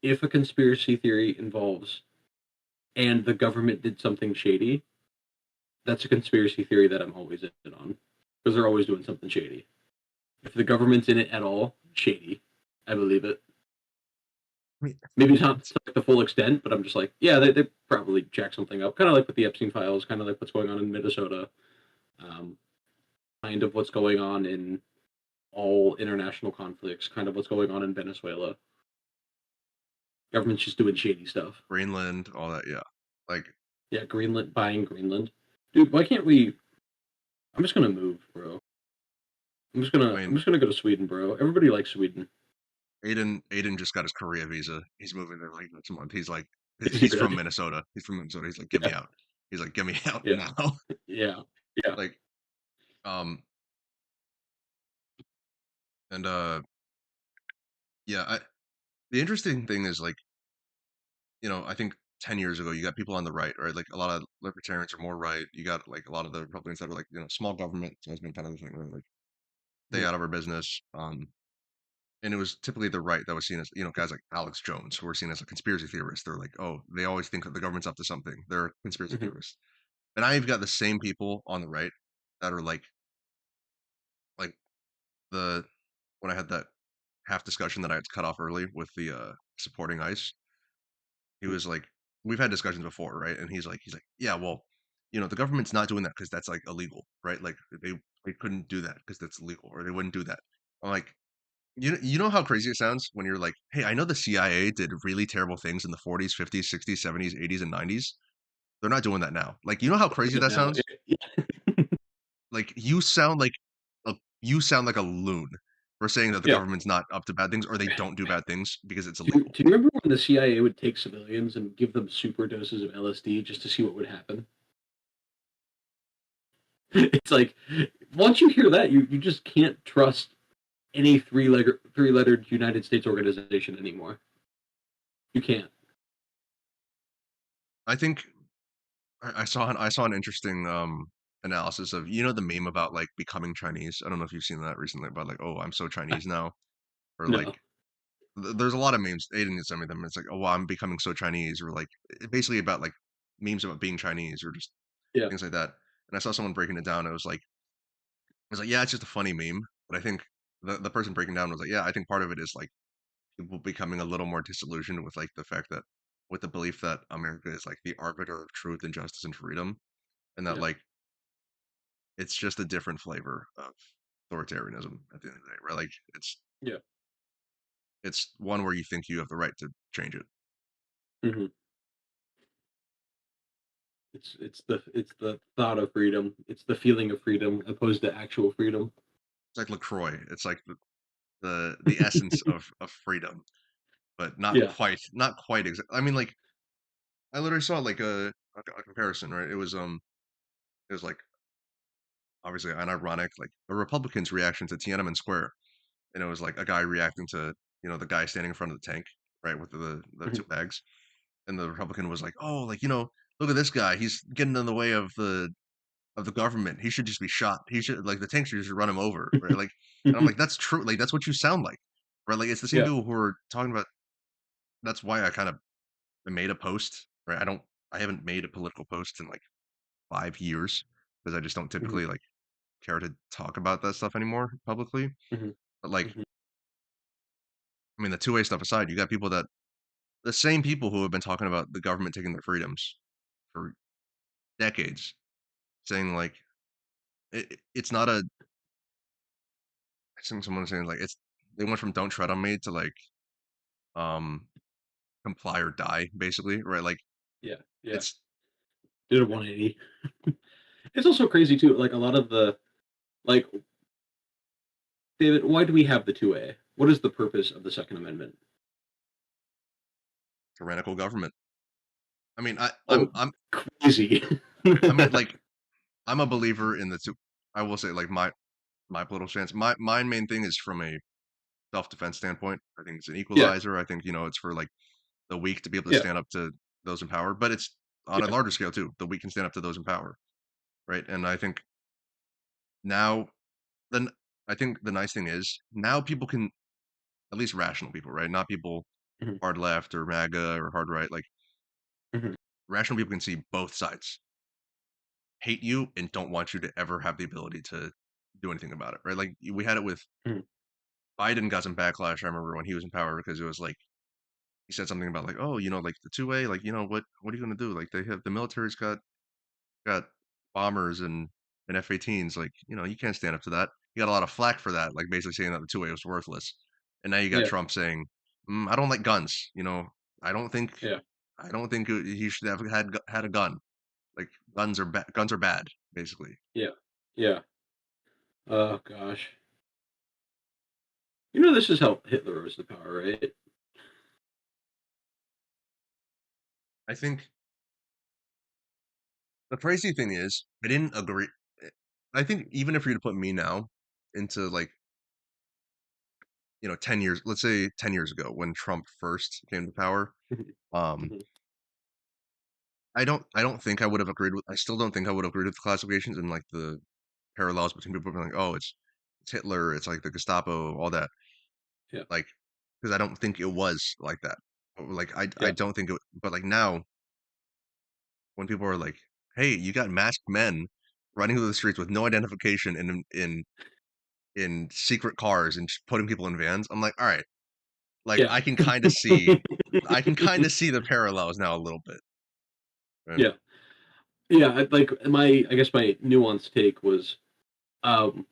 if a conspiracy theory involves and the government did something shady, that's a conspiracy theory that I'm always in on because they're always doing something shady. If the government's in it at all, shady. I believe it. I mean, Maybe not it's to like the full extent, but I'm just like, yeah, they probably jacked something up. Kind of like with the Epstein files, kind of like what's going on in Minnesota, um, kind of what's going on in all international conflicts, kind of what's going on in Venezuela. Government's just doing shady stuff. Greenland, all that, yeah. Like Yeah, Greenland, buying Greenland. Dude, why can't we? I'm just gonna move, bro. I I'm mean, just gonna go to Sweden, bro. Everybody likes Sweden. Aiden just got his Korea visa. He's moving there like next month. Is he He's from really? Minnesota. He's from Minnesota. He's like, get me Yeah, out. He's like, get me out yeah, now. yeah, yeah. Like, um, and yeah. The interesting thing is like, I think 10 years ago you got people on the right, right? Like a lot of libertarians are more right. You got like a lot of the Republicans that are like, small government has been kind of the thing, right? Like stay Mhm. out of our business. And it was typically the right that was seen as, guys like Alex Jones, who were seen as a conspiracy theorist. They're like, oh, they always think that the government's up to something. They're conspiracy Mhm. theorists. And I've got the same people on the right that are like the when I had that half discussion that I had to cut off early with the supporting ICE, he Mhm. was like, we've had discussions before, right? And he's like, yeah, well, the government's not doing that because that's like illegal, right? Like they couldn't do that because that's illegal, or they wouldn't do that. I'm like, you know how crazy it sounds when you're like, hey, I know the CIA did really terrible things in the 40s, 50s, 60s, 70s, 80s, and 90s. They're not doing that now. Like, you know how crazy Doing it that now. sounds? Like you sound like a loon for saying that the Yeah. government's not up to bad things or they don't do bad things because it's Do illegal. you remember when the CIA would take civilians and give them super doses of LSD just to see what would happen? It's like once you hear that, you just can't trust any three lettered United States organization anymore. You can't. I think I saw an interesting analysis of the meme about like becoming Chinese. I don't know if you've seen that recently about like, oh, I'm so Chinese now, or like No. there's a lot of memes. Aiden sent me them. It's like, oh, well, I'm becoming so Chinese, or like basically about like memes about being Chinese, or just Yeah. things like that. And I saw someone breaking it down. It was like, yeah, it's just a funny meme. But I think the person breaking down was like, yeah, I think part of it is like people becoming a little more disillusioned with like the fact that with the belief that America is like the arbiter of truth and justice and freedom, and that Yeah. like it's just a different flavor of authoritarianism at the end of the day, right? Like Yeah. it's one where you think you have the right to change it. Hmm. It's the thought of freedom. It's the feeling of freedom opposed to actual freedom. It's like LaCroix. It's like the essence of freedom, but not Yeah. quite I mean, like I literally saw like a comparison, right? It was like obviously unironic, like a Republican's reaction to Tiananmen Square, and it was like a guy reacting to the guy standing in front of the tank, right, with the Hmm. two bags, and the Republican was like, oh, like look at this guy, he's getting in the way of the government. He should just be shot. He should like the tank should just run him over, right? Like, and I'm like, that's true. Like that's what you sound like, right? Like it's the same Yeah. people who are talking about. That's why I kind of made a post, right? I haven't made a political post in like 5 years because I just don't Hmm. typically like care to talk about that stuff anymore publicly. Hmm. But like, Hmm. I mean, the two-way stuff aside, you got the same people who have been talking about the government taking their freedoms for decades, saying like it's not a. I think someone was saying like they went from "Don't tread on me" to like um comply or die, basically, right? Like Yeah. Yeah. it's Did a 180. It's also crazy too. Like a lot of the like David, why do we have the 2A? What is the purpose of the Second Amendment? tyrannical government. I mean, Oh, crazy. I mean, like I'm a believer in the two. I will say, like my political stance. My main thing is from a self-defense standpoint. I think it's an Yeah. equalizer. I think it's for like the weak to be able to Yeah. stand up to those in power, but it's on a Yeah. larger scale too. The weak can stand up to those in power, right? And I think now, then I think the nice thing is now people can at least rational people, right? Not people Mhm. hard left or MAGA or hard right. Like Mhm. rational people can see both sides hate you and don't want you to ever have the ability to do anything about it, right? Like we had it with Mhm. Biden got some backlash. I remember when he was in power because it was like he said something about like, oh, like the two-way, like what are you gonna do? Like they have the military's got bombers and F-18s. Like you can't stand up to that. You got a lot of flack for that, like basically saying that the two-way was worthless. And now you got Yeah. Trump saying, I don't like guns. I don't think Yeah. I don't think he should have had a gun. Like guns are bad. Guns are bad, basically. Yeah. Yeah. Oh gosh. You know, this is how Hitler rose to power, right? I think the crazy thing is, I didn't agree. I think even if you were to put me now into like, 10 years, let's say 10 years ago when Trump first came to power, Mhm, um, mhm. I don't think I would have agreed with I still don't think I would have agreed with the classifications and like the parallels between people being like, oh, it's Hitler, it's like the Gestapo, all that. Yeah, Like, because I don't think it was like that. Like I yeah, don't think it, but like now when people are like, hey, you got masked men running through the streets with no identification in secret cars and just putting people in vans, I'm like, all right, like yeah, I can kind of see the parallels now a little bit. Right? yeah, yeah. Like I guess my nuanced take was, um,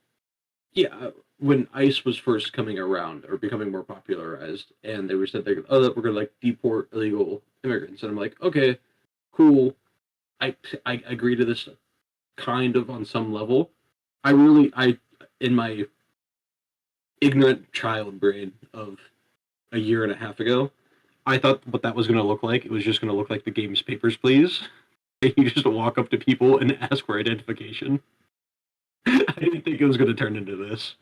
yeah, when ICE was first coming around or becoming more popularized, and they were said they oh we're gonna like deport illegal immigrants, and I'm like, okay, cool. I agree to this kind of on some level. I in my ignorant child brain of a year and a half ago, I thought what that was going to look like. It was just going to look like the game's Papers, Please. And you just walk up to people and ask for identification. I didn't think it was going to turn into this.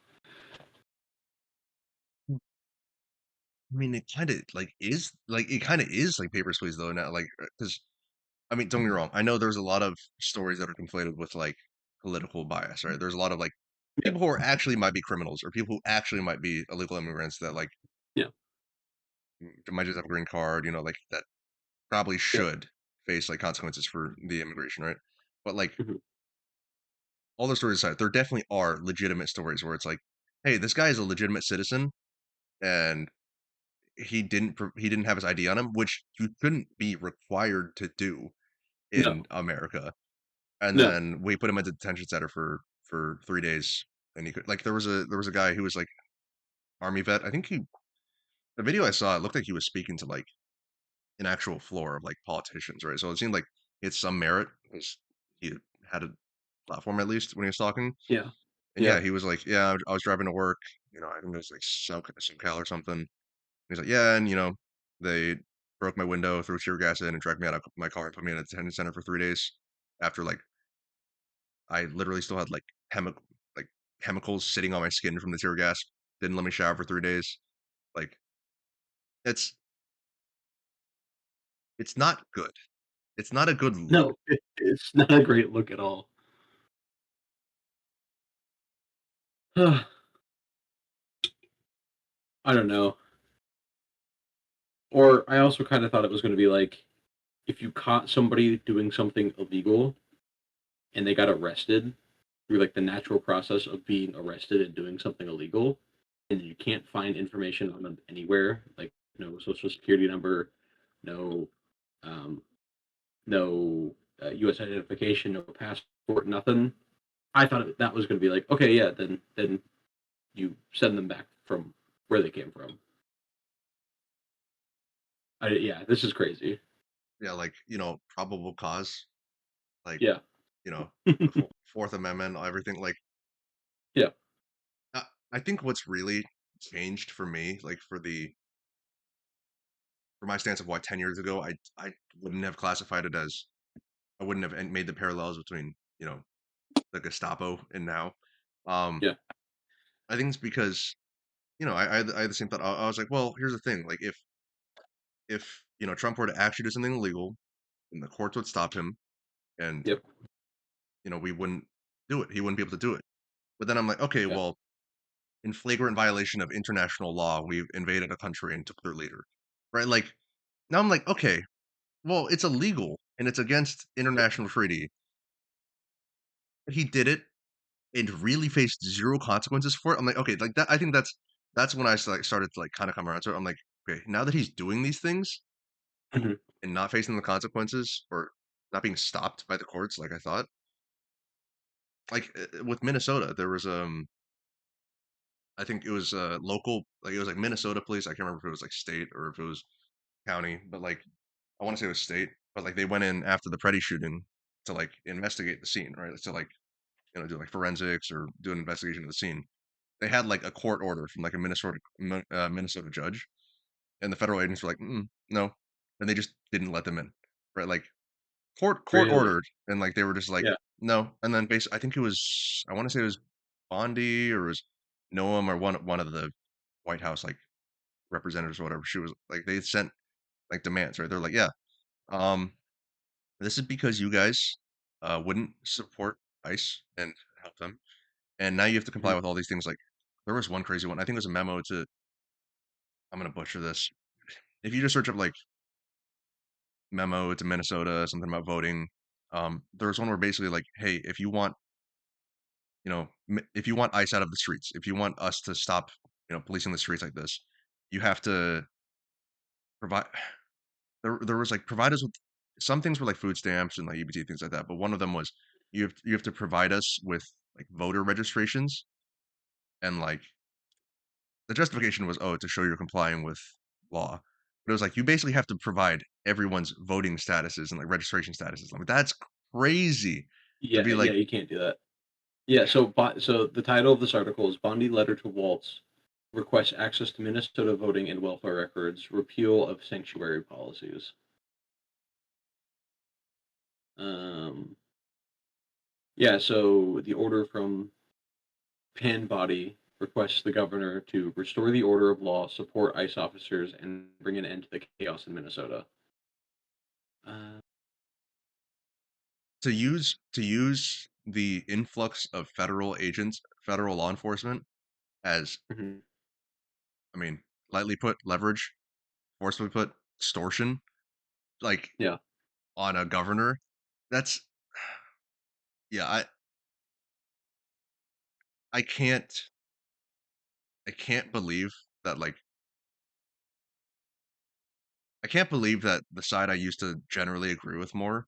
I mean, it kind of is like Papers, Please though now, like because I mean, don't get me wrong. I know there's a lot of stories that are conflated with like political bias, right? There's a lot of like Yeah, people who are actually might be criminals or people who actually might be illegal immigrants that like yeah, might just have a green card, like that probably yeah, should face like consequences for the immigration, right? But like hmm, all the stories aside, there definitely are legitimate stories where it's like, hey, this guy is a legitimate citizen and he didn't have his ID on him, which you shouldn't be required to do in no, America. And no, then we put him into detention center for 3 days, and he could like there was a guy who was like army vet. I think the video I saw it looked like he was speaking to like an actual floor of like politicians, right? So it seemed like he had some merit because he had a platform at least when he was talking. yeah, And yeah, yeah, he was like, yeah, I was driving to work, I think it was like SoCal or something. He's like, yeah, and they broke my window, threw tear gas in, and dragged me out of my car and put me in a detention center for 3 days. After like I literally still had like chemicals sitting on my skin from the tear gas. Didn't let me shower for 3 days. Like it's it's not good. It's not a good look. no. It's not a great look at all. I don't know. Or I also kind of thought it was going to be like if you caught somebody doing something illegal and they got arrested through like the natural process of being arrested and doing something illegal, and you can't find information on them anywhere, like no social security number, no, um, no U.S. identification, no passport, nothing. I thought that was going to be like, okay, yeah, then you send them back from where they came from. Yeah, this is crazy. Yeah, like, probable cause, like, Yeah, the Fourth Amendment, everything. Like, yeah, uh, I think what's really changed for me, like for my stance of why 10 years ago I wouldn't have classified it as I wouldn't have made the parallels between, the Gestapo and now. Um, yeah, I think it's because, I had the same thought. I was like, well, here's the thing. Like, if Trump were to actually do something illegal, and the courts would stop him, and yep, we wouldn't do it. He wouldn't be able to do it. But then I'm like, okay, yeah, well, in flagrant violation of international law, we've invaded a country and took their leader, right? Like, now I'm like, okay, well, it's illegal and it's against yep, international treaty. But he did it and really faced zero consequences for it. I'm like, okay, like that. I think that's when I like started to like kind of come around to it. I'm like, okay, now that he's doing these things mhm, and not facing the consequences or not being stopped by the courts, like I thought, like with Minnesota, there was I think it was local, like it was like Minnesota police. I can't remember if it was like state or if it was county, but like I want to say it was state. But like they went in after the Pretti shooting to like investigate the scene, right? To like do like forensics or do an investigation of the scene. they had like a court order from like a Minnesota judge, and the federal agents were like, no, and they just didn't let them in, right? Like court Really? ordered, and like they were just like, Yeah. no, and then basically, I think it was, I want to say it was Bondi or it was Noam or one of the White House like representatives or whatever. She was like, they sent like demands, right? They're like, yeah, um, this is because you guys wouldn't support ICE and help them, and now you have to comply Mhm. with all these things. Like there was one crazy one. I think it was a memo to. I'm gonna butcher this. If you just search up like memo to Minnesota, something about voting, there's one where basically like, hey, if you want, if you want ICE out of the streets, if you want us to stop, policing the streets like this, you have to provide. There was like provide us with some things were like food stamps and like EBT things like that, but one of them was you have to provide us with like voter registrations and like the justification was, oh, to show you're complying with law. But it was like you basically have to provide everyone's voting statuses and like registration statuses. Like that's crazy to Yeah, be yeah, like, you can't do that. Yeah, so the title of this article is Bondi Letter to Waltz requests access to Minnesota voting and welfare records, repeal of sanctuary policies. Um, yeah, so the order from Penn Body requests the governor to restore the order of law, support ICE officers, and bring an end to the chaos in Minnesota. Uh, to use the influx of federal agents, federal law enforcement as, mhm, I mean, lightly put, leverage, forcibly put, extortion, like yeah, on a governor. That's yeah, I can't believe that like I can't believe that the side I used to generally agree with more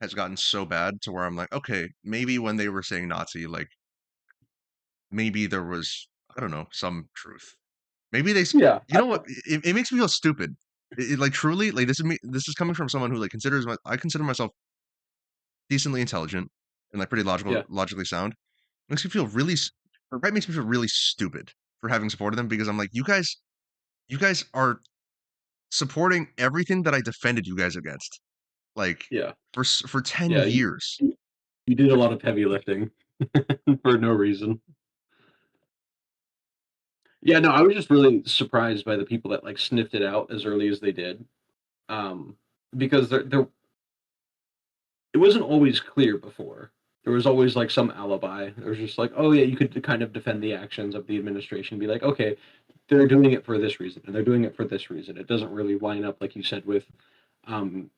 has gotten so bad to where I'm like, okay, maybe when they were saying Nazi, like maybe there was, I don't know, some truth. Maybe yeah, you know what? It makes me feel stupid. Like truly, like this is me. This is coming from someone who like I consider myself decently intelligent and like pretty yeah, logically sound. Makes me feel really, or right makes me feel really stupid for having supported them because I'm like, you guys are supporting everything that I defended you guys against, like yeah, for 10 yeah. years. You did a lot of heavy lifting for no reason. Yeah, no, I was just really surprised by the people that like sniffed it out as early as they did. Um, because there it wasn't always clear before. There was always like some alibi. There was just like, oh yeah, you could kind of defend the actions of the administration, be like, okay, they're doing it for this reason, and they're doing it for this reason. It doesn't really line up, like you said, with um,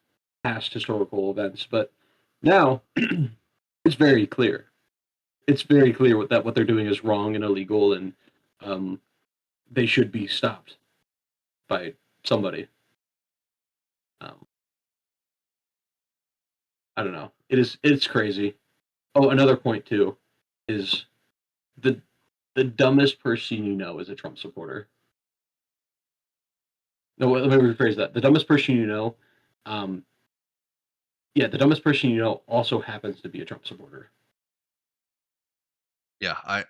past historical events. But now it's very clear. It's very clear what they're doing is wrong and illegal, and um, they should be stopped by somebody. Um, I don't know. It's crazy. Oh, another point too is the the dumbest person you know is a Trump supporter. No, let me rephrase that. The dumbest person you know, um, yeah, the dumbest person you know also happens to be a Trump supporter. Yeah, I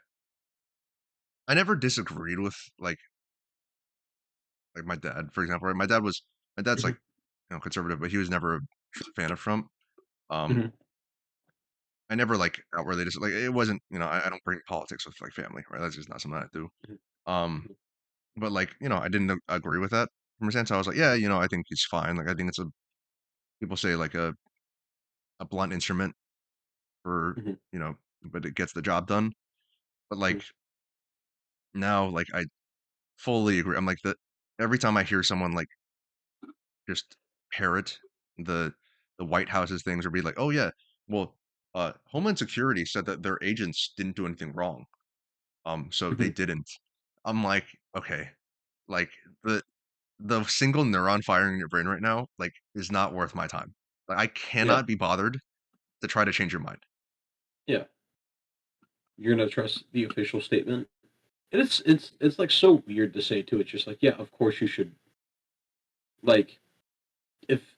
never disagreed with like my dad, for example. Right? My dad's Hmm. like conservative, but he was never a fan of Trump. Um, Hmm. I never like outwardly just like it wasn't I don't bring politics with like family, right? That's just not something I do. Um, but like I didn't agree with that from a sense. I was like, yeah, I think he's fine. Like I think it's a people say like a blunt instrument for Hmm. you know, but it gets the job done. But like now, like I fully agree. I'm like the every time I hear someone like just parrot the White House's things or be like, oh yeah, well, Homeland Security said that their agents didn't do anything wrong. So they Hmm. didn't. I'm like, okay, like the single neuron firing in your brain right now, like, is not worth my time. Like, I Yeah, cannot be bothered to try to change your mind. yeah. You're gonna trust the official statement, and it's like so weird to say too. It's just like, yeah, of course you should. Like, if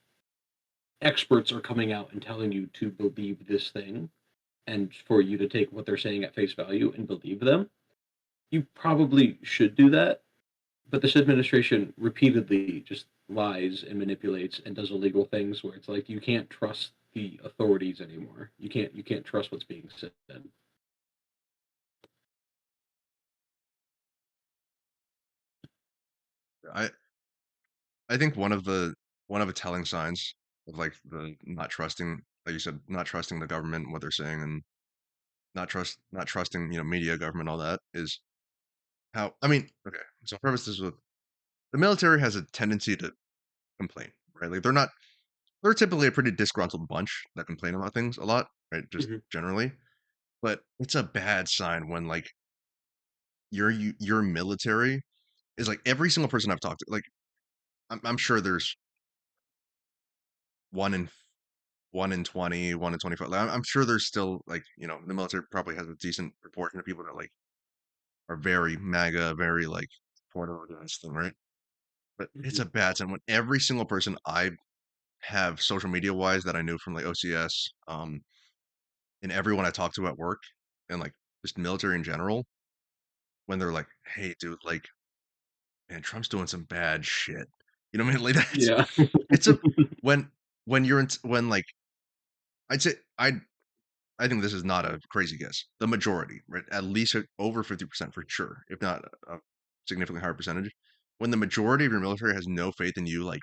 experts are coming out and telling you to believe this thing, and for you to take what they're saying at face value and believe them, you probably should do that, but this administration repeatedly just lies and manipulates and does illegal things where it's like you can't trust the authorities anymore. You can't trust what's being said. I I think one of the telling signs of like the not trusting, like you said, not trusting the government, what they're saying, and not trusting, media, government, all that is how. I mean, okay. So preface this with the military has a tendency to complain, right? Like they're typically a pretty disgruntled bunch that complain about things a lot, right? Just Mhm. generally, but it's a bad sign when like your military is like every single person I've talked to. Like I'm sure there's one in 1 in 20, 1 in 25. Like, I'm sure there's still like the military probably has a decent proportion of people that like are very MAGA, very like supportive of this thing, right? But it's Mhm. a bad sign when every single person I have social media wise that I knew from like OCS, and everyone I talk to at work and like just military in general, when they're like, "Hey, dude, like, man, Trump's doing some bad shit." You know what I mean? Like that's Yeah. it's a when when like I'd say I think this is not a crazy guess. The majority, right? At least over 50% for sure, if not a significantly higher percentage. When the majority of your military has no faith in you, like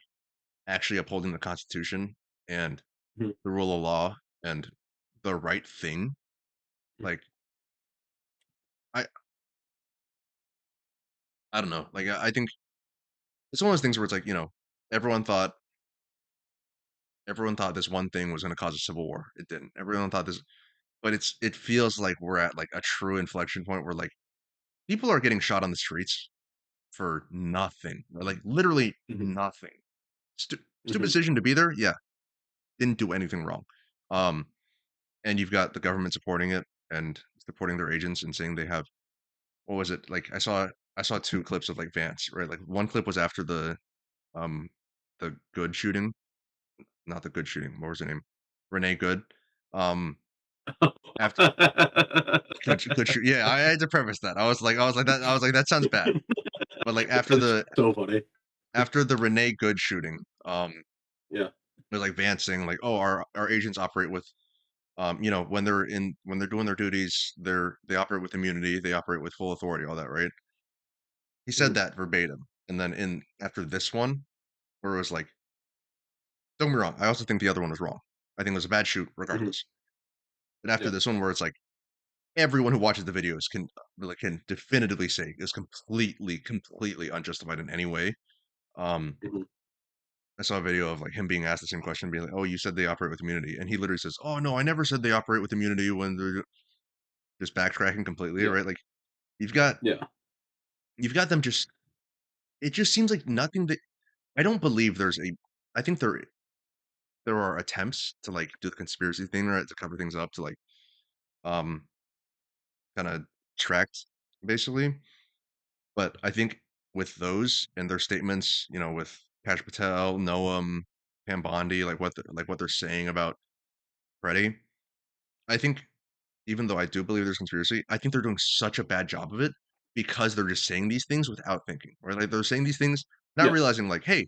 actually upholding the Constitution and Mhm. the rule of law and the right thing, like I I don't know. Like I think it's one of those things where it's like everyone thought everyone thought this one thing was going to cause a civil war. It didn't. Everyone thought this, but it feels like we're at like a true inflection point where like people are getting shot on the streets for nothing, or like literally Mhm. nothing. Stupid Mhm. decision to be there. Yeah, didn't do anything wrong. Um, and you've got the government supporting it and supporting their agents and saying they have what was it like? I saw two clips of like Vance, right? Like one clip was after um the Good shooting, not the Good shooting. What was her name? Renee Good. After good shoot. Yeah, I had to preface that. I was like that sounds bad. But like That's so funny. after the Renee Good shooting, Yeah. they're like Vance saying like, oh, our agents operate with when they're doing their duties, they operate with immunity, they operate with full authority, all that, right? He said Mhm. that verbatim. And then in after this one, where it was like, don't get me wrong, I also think the other one was wrong. I think it was a bad shoot Mhm. regardless. But after Yeah. this one where it's like everyone who watches the videos can definitively say is completely unjustified in any way. Um Mhm. I saw a video of like him being asked the same question, being like, "Oh, you said they operate with immunity," and he literally says, "Oh no, I never said they operate with immunity." When they're just backtracking completely, Yeah. right? Like you've got Yeah. you've got them just. It just seems like nothing that I don't believe there's a. I think there are attempts to like do the conspiracy thing, right? To cover things up, to like um kind of tract basically. But I think with those and their statements, with Kash Patel, Noam, Pam Bondi, like what they're saying about Pretti, I think even though I do believe there's conspiracy, I think they're doing such a bad job of it because they're just saying these things without thinking, right? Like they're saying these things, not Yeah. realizing like, hey,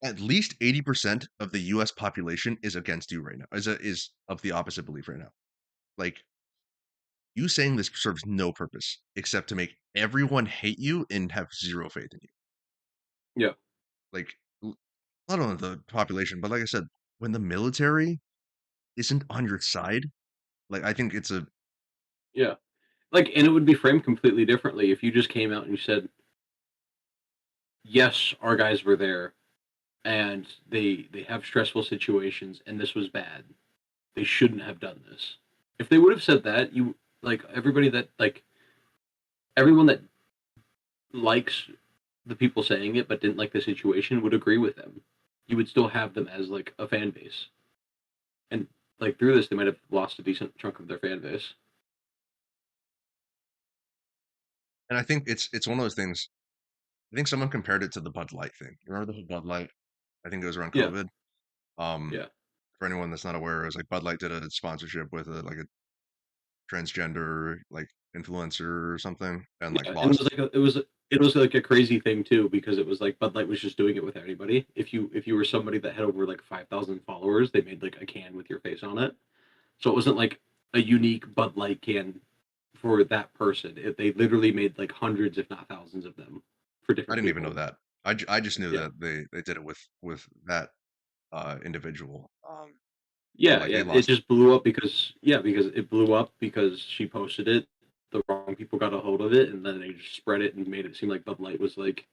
at least 80% of the US population is against you right now, is of the opposite belief right now. Like you saying this serves no purpose except to make everyone hate you and have zero faith in you. Yeah. Like not only the population, but like I said, when the military isn't on your side, like I think it's a Yeah. Like, and it would be framed completely differently if you just came out and you said, "Yes, our guys were there, and they have stressful situations, and this was bad. They shouldn't have done this." If they would have said that, you like everybody that like everyone that likes the people saying it but didn't like the situation would agree with them. You would still have them as like a fan base, and like through this, they might have lost a decent chunk of their fan base. and I think it's one of those things. I think someone compared it to the Bud Light thing. You remember the whole Bud Light? I think it was around Yeah. COVID. Um, Yeah. for anyone that's not aware, it was like Bud Light did a sponsorship with like a transgender like influencer or something and like Yeah, and lost. it was like a crazy thing too because it was like Bud Light was just doing it with anybody. If you were somebody that had over like 5,000 followers, they made like a can with your face on it. So it wasn't like a unique Bud Light can for that person. They literally made like hundreds, if not thousands, of them for I different didn't even know people. that. I just knew Yeah, that they did it with that individual. And yeah, like they yeah. It lost. just blew up because because it blew up because she posted it. The wrong people got a hold of it, and then they just spread it and made it seem like Bud Light was like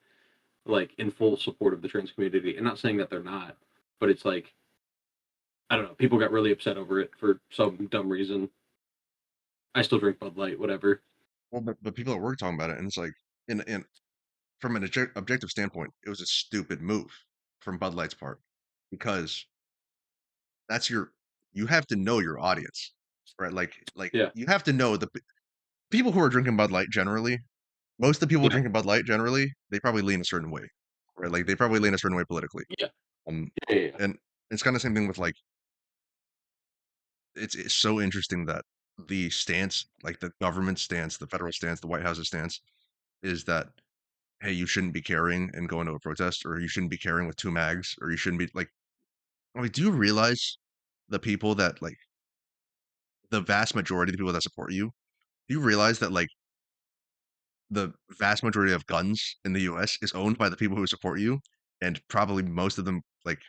in full support of the trans community. And not saying that they're not, but it's like I don't know. People got really upset over it for some dumb reason. I still drink Bud Light, whatever. Well, but people at work talking about it, and it's like, in from an objective standpoint, it was a stupid move from Bud Light's part because that's your you have to know your audience, right? Like Yeah, you have to know people who are drinking Bud Light generally. Most of the people yeah, drinking Bud Light generally, they probably lean a certain way, right? Like they probably lean a certain way politically. yeah, Um, yeah, yeah, and it's kind of the same thing with like it's so interesting that the stance, like the government stance, the federal stance, the White House's stance, is that hey, you shouldn't be carrying and going to a protest, or you shouldn't be carrying with two mags, or you shouldn't be like, do you realize the people that like the vast majority of the people that support you? Do you realize that like the vast majority of guns in the US is owned by the people who support you? And probably most of them, like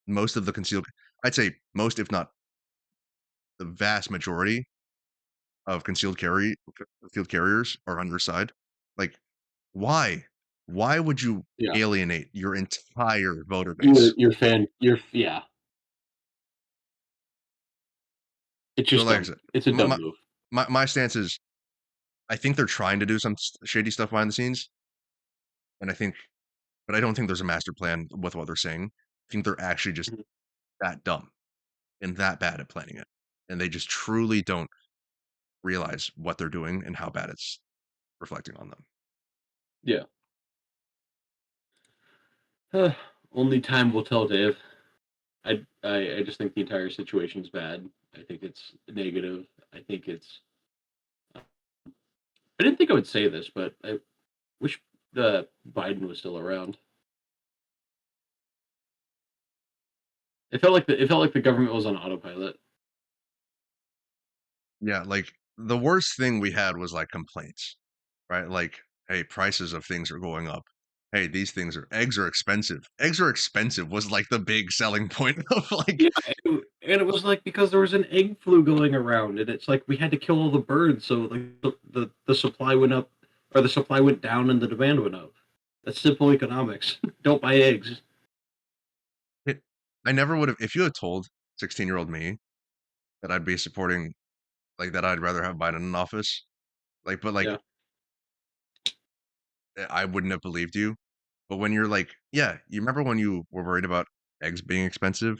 most of the concealed, I'd say most, if not the vast majority of concealed carriers are on your side. Like, why? Why would you yeah. alienate your entire voter base? Your fan, your yeah. It's So, just like I dumb. said, It's a my dumb my, move. my stance is I think they're trying to do some shady stuff behind the scenes, and but I don't think there's a master plan with what they're saying. I think they're actually just Mhm. that dumb and that bad at planning it, and they just truly don't realize what they're doing and how bad it's reflecting on them. Yeah. Only time will tell, Dave. I just think the entire situation's bad. I think it's negative. I think it's. I didn't think I would say this, but I wish the Biden was still around. It felt like the government was on autopilot. Yeah, like the worst thing we had was like complaints, right? Like, hey, prices of things are going up. Hey, these things are eggs are expensive. Eggs are expensive was like the big selling point of like Yeah, and it was like because there was an egg flu going around, and it's like we had to kill all the birds, so like the supply went up, or the supply went down, and the demand went up. That's simple economics. Don't buy eggs. it, I never would have if you had told 16-year-old me that I'd be supporting like that I'd rather have Biden in office. But like Yeah, I wouldn't have believed you. But when you're like, yeah, you remember when you were worried about eggs being expensive?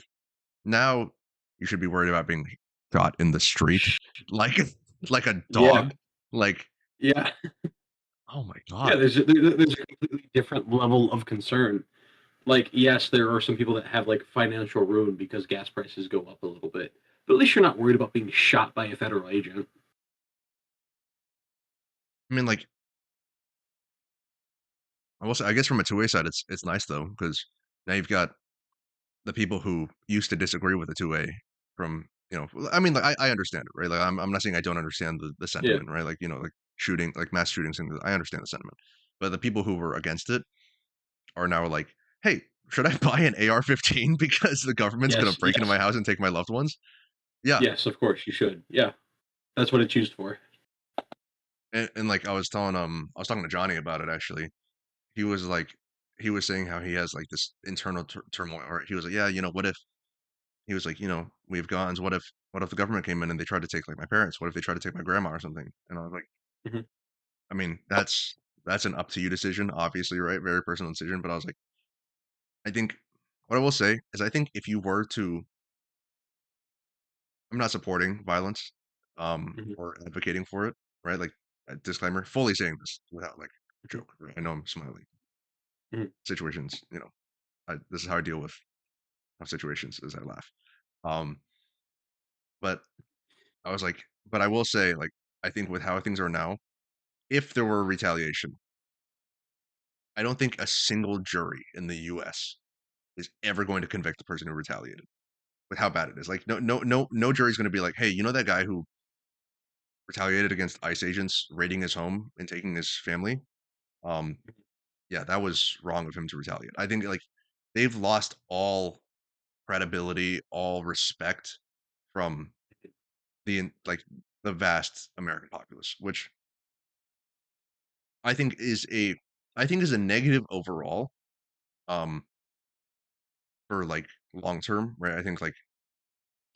Now you should be worried about being shot in the street like like a yeah, dog. Like, yeah, oh my yeah. god. There's a completely different level of concern. Like, yes, there are some people that have like financial ruin because gas prices go up a little bit, but at least you're not worried about being shot by a federal agent. I mean, like, I will say, I guess from a two-way side, it's nice though because now you've got the people who used to disagree with the two-way from I mean, like, I understand it, right? Like, I'm not saying I don't understand the Yeah. sentiment, right? Like, like shooting, like mass shootings, and I understand the sentiment, but the people who were against it are now like, hey, should I buy an AR-15 because the government's gonna Yes. break into my Yes. house and take my loved ones? Yeah, Yes. Of course you should. Yeah. That's what it's used for. and like I was talking to Johnny about it actually. He was like, he was saying how he has like this internal turmoil. Or he was like, yeah, what if he was like, we have guns. What if the government came in and they tried to take like my parents? What if they tried to take my grandma or something? And I was like, Mhm. I mean, that's an up to you decision, obviously, right? Very personal decision. But I was like, I think what I will say is I think if you were to, I'm not supporting violence, Mhm. or advocating for it, right? Like a disclaimer, fully saying this without like a Mhm. joke. Right? I know I'm smiling. Mhm. Situations, this is how I deal with situations is I laugh. Um, but I was like, but I will say, like, I think with how things are now, if there were retaliation, I don't think a single jury in the U.S. is ever going to convict the person who retaliated with how bad it is. Like no jury's going to be like, hey, you know that guy who retaliated against ICE agents raiding his home and taking his family? Um, yeah, that was wrong of him to retaliate. I think like they've lost all credibility, all respect from like the vast American populace, which I think is a is a negative overall. Um, for like long term, right? I think like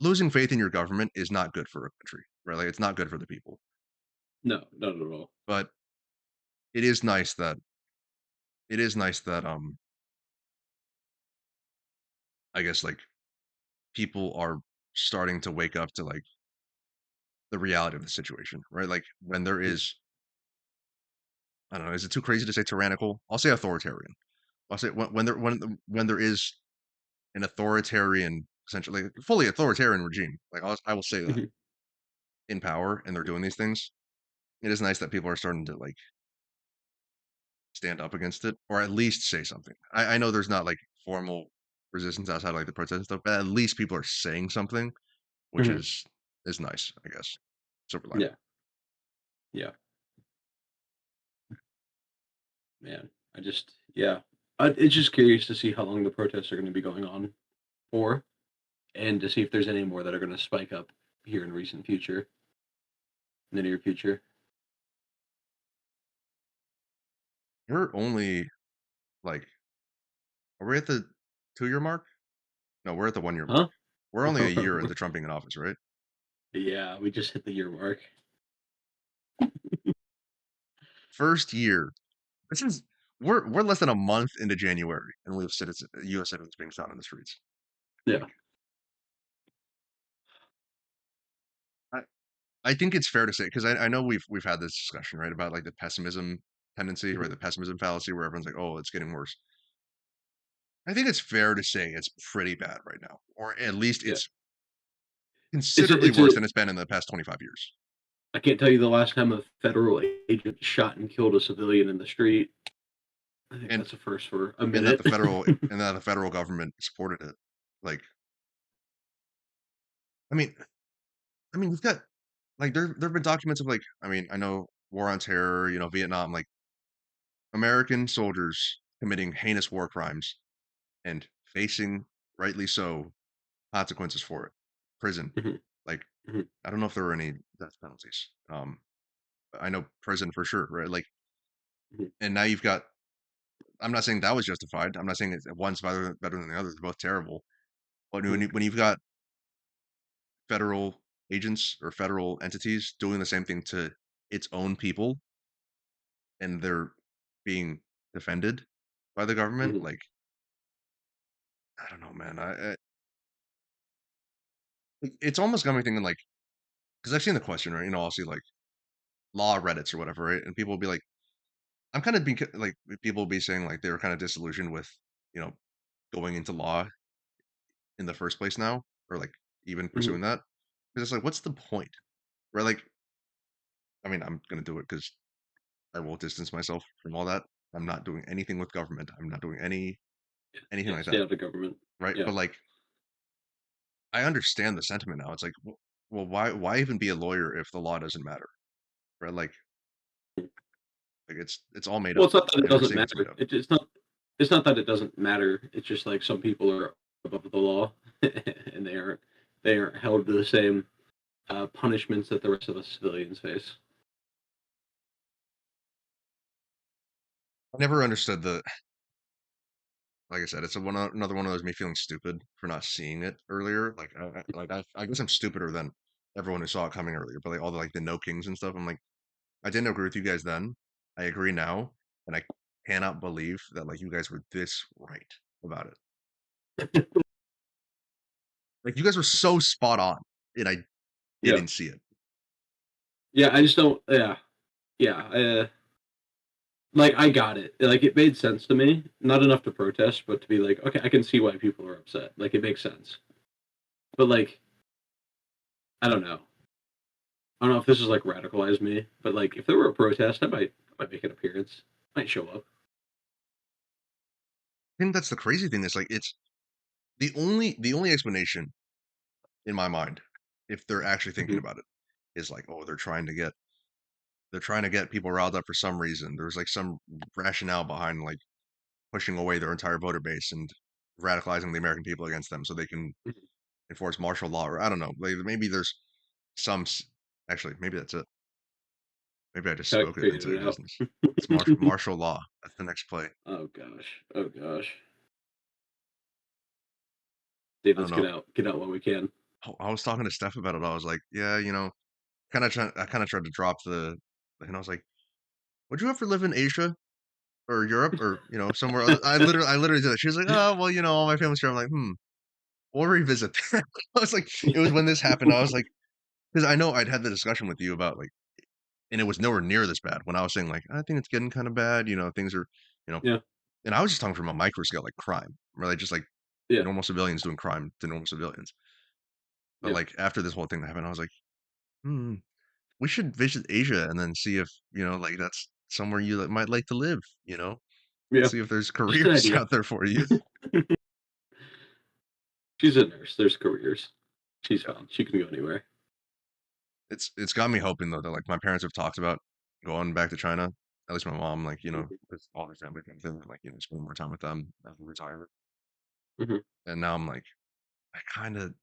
losing faith in your government is not good for a country, right? Like it's not good for the people. No, not at all. But it is nice that I guess like people are starting to wake up to like the reality of the situation, right? Like when there Mhm, is, I don't know, is it too crazy to say tyrannical? I'll say authoritarian. I'll say when there is an authoritarian, essentially like, fully authoritarian regime, like I will say that mhm, in power and they're mhm, doing these things. It is nice that people are starting to like stand up against it or at least say something. I know there's not like formal resistance outside like the protest and stuff, but at least people are saying something, which mhm. is nice, I guess. Silver lining. Yeah, yeah, man. Yeah. It's just curious to see how long the protests are going to be going on for, and to see if there's any more that are going to spike up here in in the near future. We're only like, are we at the 2 year mark? No, we're at the 1 year mark. Huh? We're only a year into Trump being in office, right? Yeah, we just hit the year mark. First year. This is we're less than a month into January, and we have U.S. citizens being shot in the streets. Yeah. Like, I, I think it's fair to say because I know we've had this discussion right about like the pessimism tendency, right? Mhm. The pessimism fallacy, where everyone's like, "Oh, it's getting worse." I think it's fair to say it's pretty bad right now, or at least Yeah. it's considerably It's a worse than it's been in the past 25 years. I can't tell you the last time a federal agent shot and killed a civilian in the street. I think And that's a first for a and that minute. the federal government supported it. Like, I mean, we've got like there've been documents of like, I mean, I know war on terror, you know, Vietnam, like American soldiers committing heinous war crimes and facing, rightly so, consequences for it. Prison. Mhm, Like, mhm, I don't know if there were any death penalties. I know prison for sure, right? Like, mhm, and now you've got. I'm not saying that was justified. I'm not saying one's better than the other. They're both terrible. But mhm, when you've got federal agents or federal entities doing the same thing to its own people, and they're being defended by the government, mhm, like I don't know, man. It's almost got me thinking like because I've seen the question, right? You know, I'll see like law Reddits or whatever, right? And people will be like, I'm kind of being like people will be saying like they were kind of disillusioned with you know going into law in the first place now, or like even mhm. pursuing that because it's like, what's the point? Right? Like, I mean, I'm gonna do it because I will distance myself from all that. I'm not doing anything with government. I'm not doing anything Yeah, like stay that, out of government. right? Yeah. But like, I understand the sentiment now. It's like, well, why even be a lawyer if the law doesn't matter, right? Like it's all made Well, up. it's not that it Everyone's doesn't saying it's made matter. up. It's not that it doesn't matter. It's just like some people are above the law, and they aren't held to the same punishments that the rest of us civilians face. I never understood the. Like I said, it's another one of those me feeling stupid for not seeing it earlier. Like, I guess I'm stupider than everyone who saw it coming earlier. But like all the like the no kings and stuff, I'm like, I didn't agree with you guys then. I agree now, and I cannot believe that like you guys were this right about it. Like you guys were so spot on, and I Yeah. didn't see it. Yeah. I just don't. Yeah. Yeah. Like I got it. Like it made sense to me. Not enough to protest, but to be like, okay, I can see why people are upset. Like it makes sense. But like, I don't know. I don't know if this is like radicalized me, but like if there were a protest, I might make an appearance. Might show up. I think that's the crazy thing is like it's the only explanation in my mind, if they're actually thinking Hmm. about it, is like, oh, they're trying to get people riled up for some reason. There's like some rationale behind like pushing away their entire voter base and radicalizing the American people against them so they can enforce martial law, or I don't know. Like maybe there's some actually maybe that's it. Maybe I just I spoke it figured into it out. existence. It's martial law. That's the next play. Oh gosh. Oh gosh. Dude, I don't let's know. get out while we can. I was talking to Steph about it. I was like, yeah, I kind of tried to drop and I was like, would you ever live in Asia or Europe or somewhere other? I literally did that. She was like, oh well, all my family's here. I'm like, we'll revisit that. I was like, it was when this happened. I was like, because I know I'd had the discussion with you about like, and it was nowhere near this bad when I was saying like, I think it's getting kind of bad. Things are, you know, Yeah. and I was just talking from a micro scale, like crime, really, just like Yeah. normal civilians doing crime to normal civilians. But Yeah. like after this whole thing happened, I was like, hmm, we should visit Asia and then see if like that's somewhere you might like to live. Yeah. See if there's Just an careers idea. out there for you. She's a nurse. There's careers. She's Yeah. fine. She can go anywhere. It's got me hoping though that like my parents have talked about going back to China. At least my mom, like, Hmm. with all her family comes in, like, spending more time with them after retirement. Hmm. And now I'm like, I kind of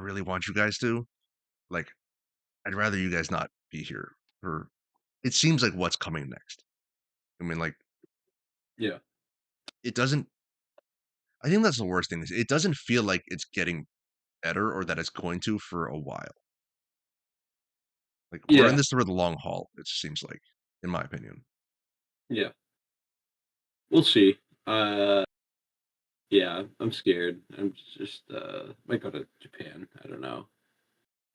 really want you guys to. Like, I'd rather you guys not be here for it seems like what's coming next. I mean, like, Yeah. it doesn't I think that's the worst thing is it doesn't feel like it's getting better or that it's going to for a while. Like we're in Yeah. this for the long haul, it seems like, in my opinion. Yeah. We'll see. Yeah, I'm scared. I'm just might go to Japan. I don't know.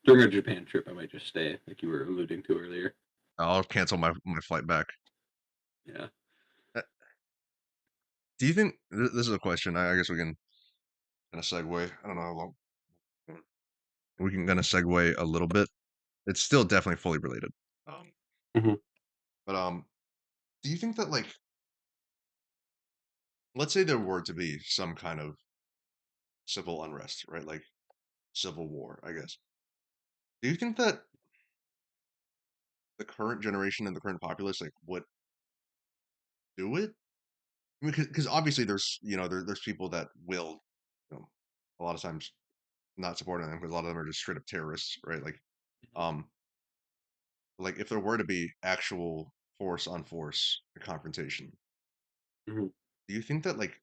During our Japan trip, I might just stay, like you were alluding to earlier. I'll cancel my flight back. Yeah. Uh, Do you think this is a question? I guess we can kind of segue. I don't know how long we can kind of segue a little bit. It's still definitely fully related. Um, Hmm. but do you think that like, let's say there were to be some kind of civil unrest, right? Like civil war, I guess. Do you think that the current generation and the current populace like would do it? I mean, because obviously there's people that will, you know, a lot of times not supporting them because a lot of them are just straight up terrorists, right? Um, like if there were to be actual force on force confrontation, Hmm. do you think that like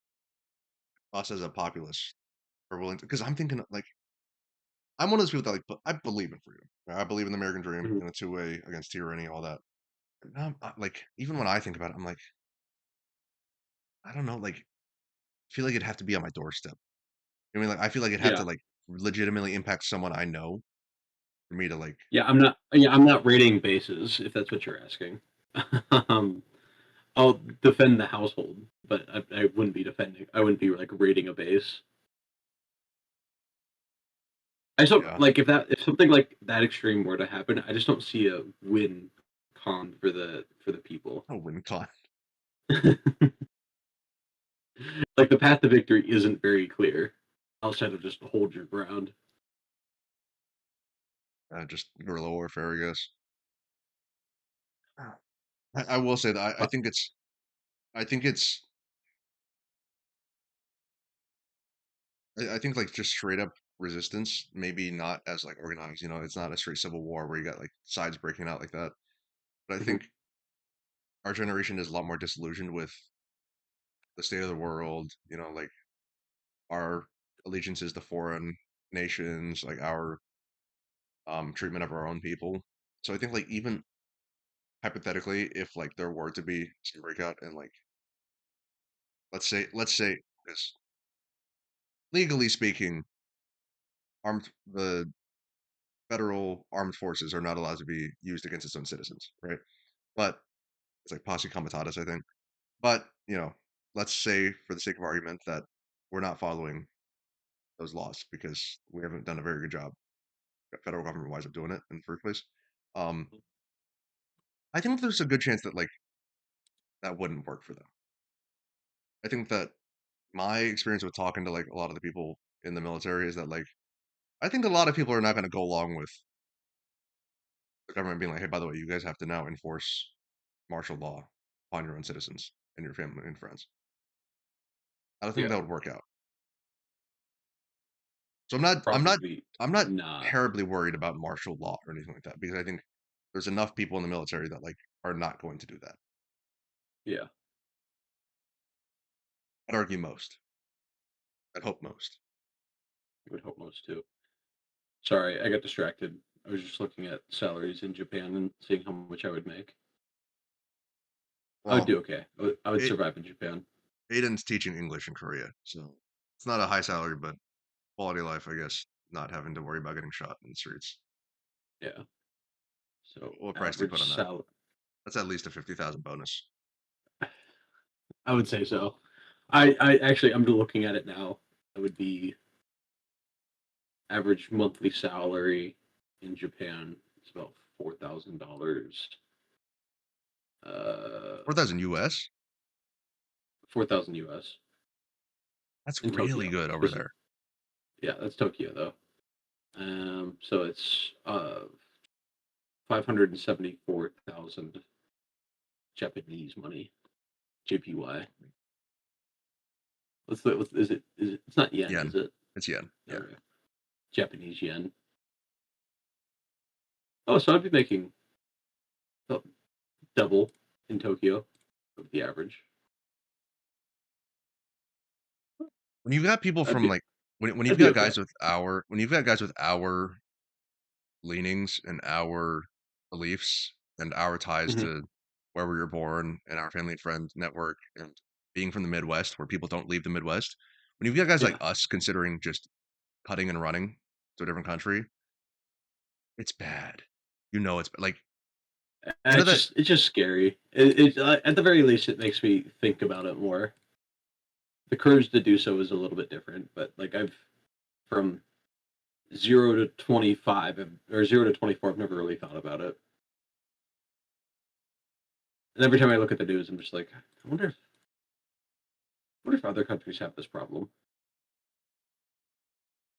us as a populace are willing to? Because I'm thinking like I'm one of those people that like I believe in freedom. Right? I believe in the American dream Hmm. in a two-way against tyranny, all that. Like even when I think about it, I'm like I don't know, like I feel like it'd have to be on my doorstep. I mean, like I feel like it'd have to Yeah. like legitimately impact someone I know for me to like. Yeah. I'm not. Yeah, I'm not raiding bases. If that's what you're asking. um, I'll defend the household, but I wouldn't be defending. I wouldn't be like raiding a base. I just don't Yeah. like if something like that extreme were to happen. I just don't see a win con for the people. Oh, WinCon. Like the path to victory isn't very clear outside of just hold your ground. Just guerrilla warfare, I guess. I will say that Uh, I think it's I think like just straight up resistance, maybe not as like organized. It's not a straight civil war where you got like sides breaking out like that. But I mhm, think our generation is a lot more disillusioned with the state of the world. Like our allegiances to foreign nations, like our treatment of our own people. So I think like even hypothetically, if like there were to be some breakout and like let's say this legally speaking, armed the federal armed forces are not allowed to be used against its own citizens, right? But it's like posse comitatus, I think. But let's say for the sake of argument that we're not following those laws because we haven't done a very good job. federal government winds up doing it in the first place. Um, I think there's a good chance that like that wouldn't work for them. I think that my experience with talking to like a lot of the people in the military is that like I think a lot of people are not going to go along with the government being like, hey, by the way, you guys have to now enforce martial law upon your own citizens and your family and friends. I don't think that Yeah, would work out. So probably I'm not not. terribly worried about martial law or anything like that because I think there's enough people in the military that like are not going to do that. Yeah, I'd argue most. I'd hope most. I would hope most too. Sorry, I got distracted. I was just looking at salaries in Japan and seeing how much I would make. I would Well, do okay. I would A- survive in Japan. Aiden's teaching English in Korea, so it's not a high salary, but quality of life, I guess. Not having to worry about getting shot in the streets. Yeah. So What price do you put average on that? salary, That's at least a 50,000 bonus. I would say so. I actually I'm looking at it now. It would be average monthly salary in Japan. It's about $4,000. 4,000 US. 4,000 US That's in really Tokyo. good over there. Yeah, that's Tokyo though. So it's 574,000 Japanese money, JPY. Is it? It's not yen, is Yen. it? It's yen. Yeah. Okay. Japanese yen. Oh, so I'd be making about double in Tokyo of the average. When you've got people I'd from be like when you've I'd be got okay. guys with our leanings and our beliefs and our ties Hmm. to where we were born and our family and friend network and being from the Midwest where people don't leave the Midwest. When you've got guys like Yeah. us considering just cutting and running to a different country, it's bad. You know it's like you know that It's just scary. At the very least, it makes me think about it more. The courage to do so is a little bit different, but like I've from 0 to 25 or 0 to 24, I've never really thought about it. And every time I look at the news, I'm just like, I wonder if other countries have this problem.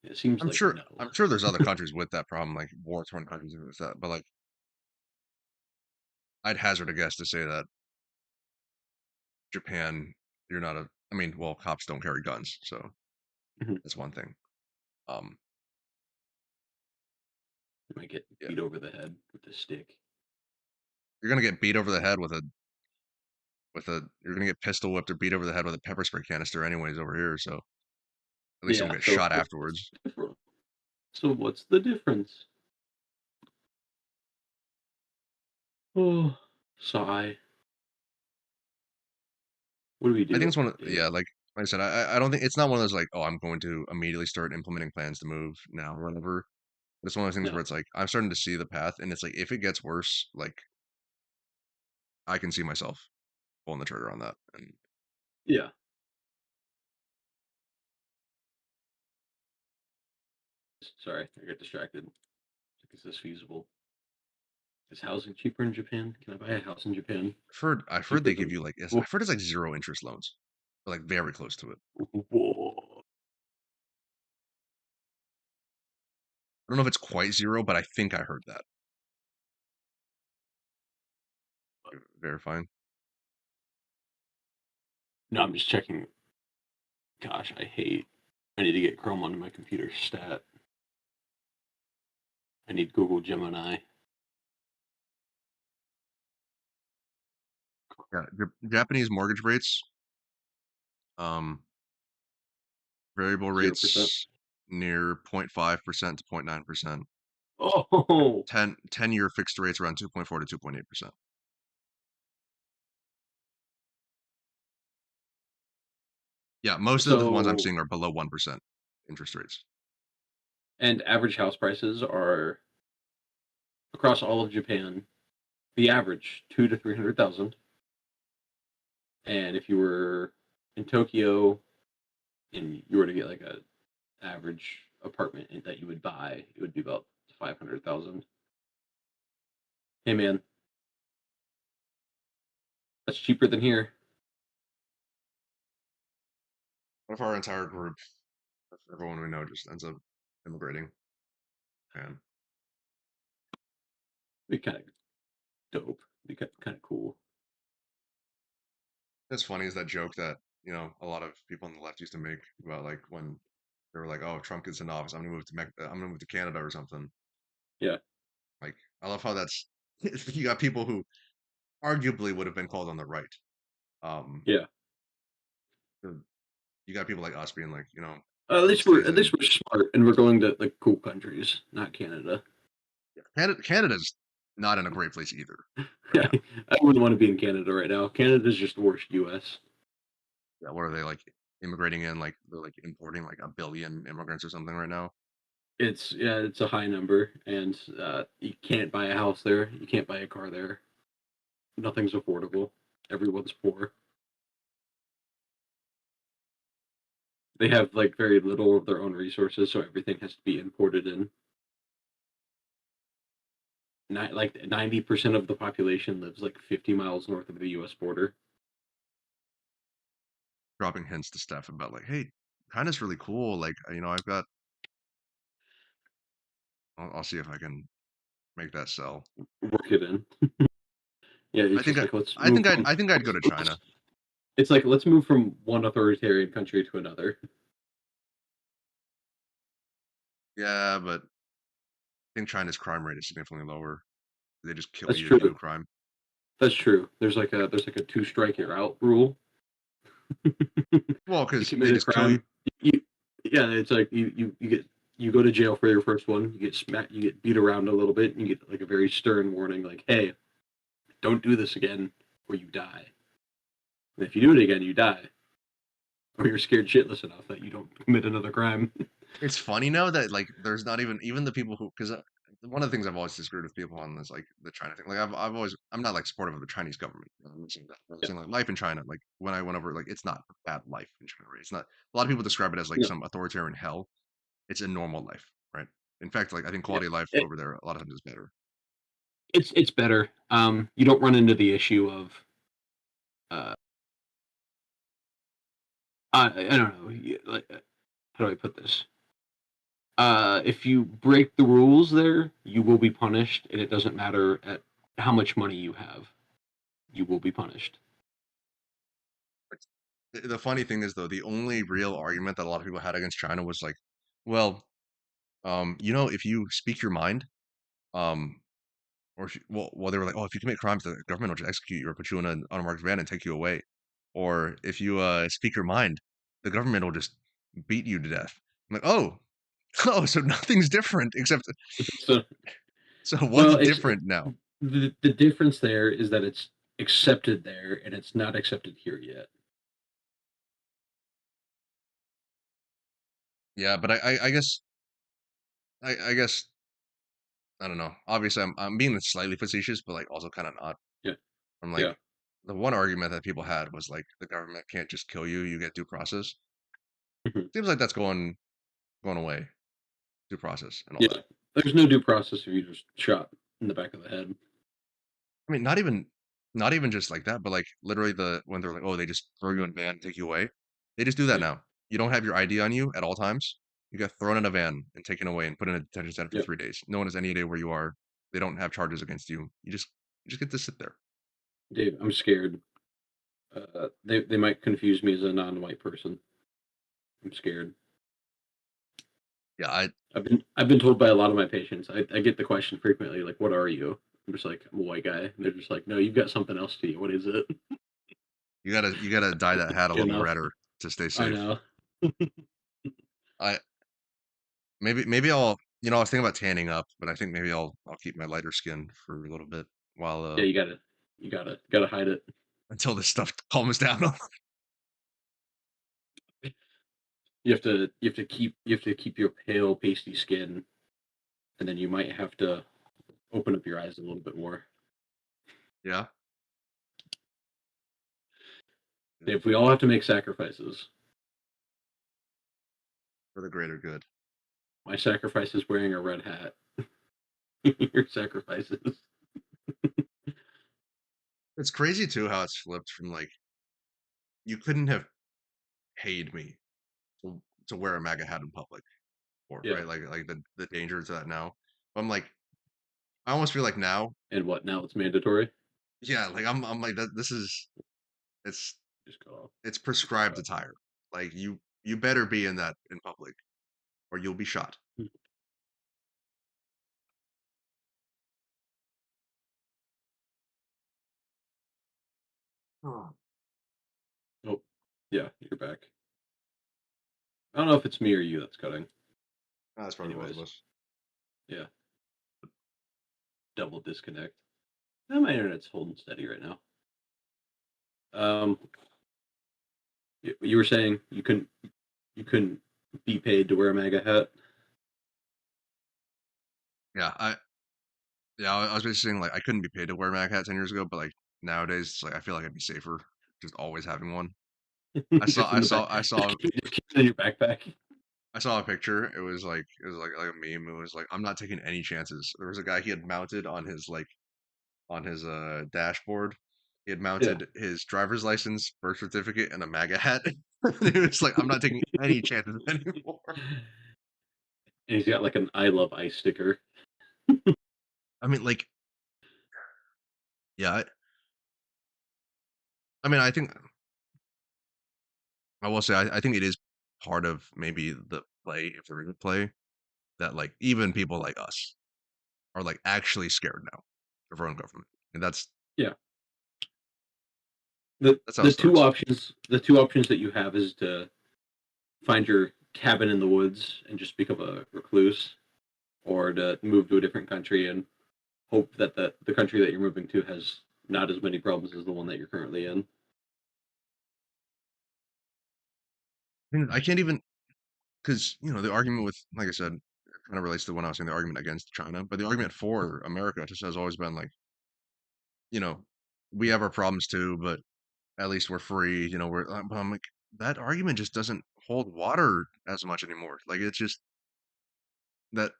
It seems like no. I'm sure there's other countries with that problem, like war-torn countries with that, but like I'd hazard a guess to say that Japan, you're not a I mean, well, cops don't carry guns, so Mhm. that's one thing. Um, I might get yeah. beat over the head with a stick. You're gonna get beat over the head with a you're gonna get pistol whipped or beat over the head with a pepper spray canister anyways over here, so at least you won't Yeah. get So shot afterwards. what's the difference? Oh, sigh. What do we I think do? it's one of Dave? yeah, like I said, I don't think it's not one of those like, oh, I'm going to immediately start implementing plans to move now or whatever. It's one of those things where No. it's like I'm starting to see the path, and it's like if it gets worse, like I can see myself pulling the trigger on that. And Yeah. Sorry, I got distracted. Like, is this feasible? Is housing cheaper in Japan? Can I buy a house in Japan I've heard cheaper they give than? you like Oh, I've heard it's like zero interest loans, or like very close to it. whoa. I don't know if it's quite zero, but I think I heard that. Verifying. No, I'm just checking. Gosh, I hate. I need to get Chrome onto my computer stat. I need Google Gemini. Yeah, Japanese mortgage rates, um, variable 0%. rates near 0.5% to 0.9%. Oh, 10-year fixed rates around 2.4 to 2.8%. Yeah, most of the ones I'm so seeing are below 1% interest rates. and average house prices are across all of Japan. The average 2 to 300,000, and if you were in Tokyo and you were to get like a average apartment that you would buy, it would be about 500,000. Hey man, that's cheaper than here. What if our entire group, if everyone we know, just ends up immigrating? Man, Be kind of dope. Be kind of cool. it's funny is that joke that a lot of people on the left used to make about like when they were like, "Oh, if Trump gets in office, I'm gonna move to Canada or something." Yeah, Like, I love how that's you got people who arguably would have been called on the right. Um, yeah. the- you got people like us being like, At Trump least we're stays at least in. we're smart, and we're going to like cool countries, not Canada. Canada's not in a great place either right Yeah, now. I wouldn't want to be in Canada right now. Canada's just the worst U.S. Yeah, what are they like immigrating in? Like they're like importing like a billion immigrants or something right now. It's a high number, and you can't buy a house there. You can't buy a car there. Nothing's affordable. Everyone's poor. They have like very little of their own resources, so everything has to be imported in. Like 90% of the population lives like 50 miles north of the U.S. border. Dropping hints to Steph about like, hey, China's really cool. Like, I've got. I'll see if I can make that sell. Work it in. Yeah, I it's think just I, like let's I move think I'd, from. I think I'd go to China. It's like let's move from one authoritarian country to another. Yeah, but I think China's crime rate is significantly lower. They just kill That's you if you do a true. crime. That's true. There's like a two strike you're out rule. Well, You because they commit a just kill you. crime. You yeah, it's like you go to jail for your first one. You get smacked. You get beat around a little bit. And you get like a very stern warning, like, "Hey, don't do this again, or you die." And if you do it again, you die, or you're scared shitless enough that you don't commit another crime. It's funny now that like there's not even the people who because one of the things I've always disagreed with people on is like the China thing. Like I'm not like supportive of the Chinese government. I'm saying that. I'm Yeah. saying like life in China. Like when I went over, like it's not a bad life in China. Right? It's not. A lot of people describe it as like No. some authoritarian hell. It's a normal life, right? In fact, like I think Yeah. quality of life It, over there a lot of times is better. it's better. You don't run into the issue of uh, I don't know. Like, how do I put this? If you break the rules there, you will be punished, and it doesn't matter at how much money you have. You will be punished. The funny thing is though, the only real argument that a lot of people had against China was like, well, if you speak your mind, um, or if well, they were like, oh, if you commit crimes, the government will just execute you or put you in an unmarked van and take you away. Or if you speak your mind, the government will just beat you to death. I'm like, oh, oh, so nothing's different except So, so what's well, it's different now? the difference there is that it's accepted there, and it's not accepted here yet. Yeah, but I guess I don't know. Obviously, I'm being slightly facetious, but like also kind of not. Yeah, I'm yeah. like the one argument that people had was like the government can't just kill you; you get due process. Mhm. Seems like that's going away, due process and all Yeah. that. There's no due process if you just shot in the back of the head. I mean, not even just like that, but like literally when they're like, oh, they just throw you in a van and take you away. They just do that Yeah, now. You don't have your ID on you at all times. You get thrown in a van and taken away and put in a detention center for yeah. 3 days. No one has any idea where you are. They don't have charges against you. You just get to sit there. Dave, I'm scared. They might confuse me as a non-white person. I'm scared. Yeah, I I've been told by a lot of my patients. I get the question frequently, like, "What are you?" I'm just like, "I'm a white guy." And they're just like, "No, you've got something else to you. What is it?" you gotta dye that hat a You little know, redder to stay I safe. know. I maybe I was thinking about tanning up, but I think maybe I'll keep my lighter skin for a little bit while Yeah, you gotta hide it. until this stuff calms down. You have to keep your pale, pasty skin, and then you might have to open up your eyes a little bit more. Yeah. If we all have to make sacrifices, For the greater good. my sacrifice is wearing a red hat. Your sacrifices. It's crazy too how it's flipped from like you couldn't have paid me to wear a MAGA hat in public for, Yeah. right? Like the danger to that now. But I'm like, I almost feel like now, And what, now it's mandatory? yeah, like I'm like that. This is it's Just go off. it's Just go prescribed off. attire. Like you better be in that in public or you'll be shot. Oh. Oh, yeah, you're back. I don't know if it's me or you that's cutting. That's probably both of Anyways, us. yeah, double disconnect. My internet's holding steady right now. Um, you were saying you couldn't be paid to wear a MAGA hat. Yeah, I was basically saying like I couldn't be paid to wear a MAGA hat 10 years ago, but like nowadays, it's like I feel like I'd be safer just always having one. I saw Just in I the back, saw I just saw keep it in your backpack. I saw a picture. It was like a meme. It was like I'm not taking any chances. There was a guy he had mounted on his dashboard. He had Yeah, mounted his driver's license, birth certificate, and a MAGA hat. He was like, I'm not taking any chances anymore. and he's got like an "I love ice" sticker. I mean, like, yeah. I mean, I think I will say I think it is part of maybe the play, if there is a play, that like even people like us are like actually scared now of our own government, and Yeah, the that's how it the two starts. options the two options that you have is to find your cabin in the woods and just become a recluse, or to move to a different country and hope that the country that you're moving to has not as many problems as the one that you're currently in. I mean, I can't even because the argument with, like I said, it kind of relates to when I was saying the argument against China, but the argument for America just has always been like, you know, we have our problems too, but at least we're free. But I'm like, that argument just doesn't hold water as much anymore. Like it's just that,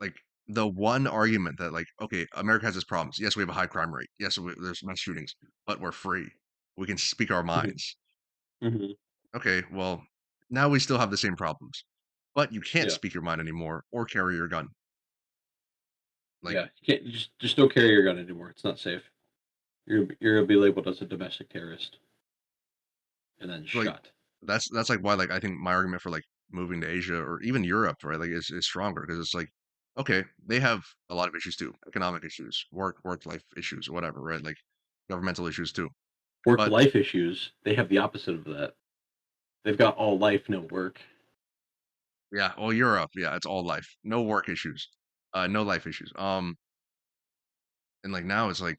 like the one argument that like, okay, America has its problems. Yes, we have a high crime rate. Yes, there's mass shootings, but we're free. We can speak our Hmm. minds. Hmm. Okay, well, now we still have the same problems, but you can't Yeah, speak your mind anymore or carry your gun. Like, yeah. You can't just don't carry your gun anymore. It's not safe. You're gonna be labeled as a domestic terrorist and then like shot. that's like why like I think my argument for like moving to Asia or even Europe, right, like is stronger because it's like, okay, they have a lot of issues too, economic issues, work life issues, whatever, right? Like governmental issues too. Work But life issues. They have the opposite of that. They've got all life, no work. yeah, well, Europe, yeah, it's all life, no work issues, no life issues. And like now it's like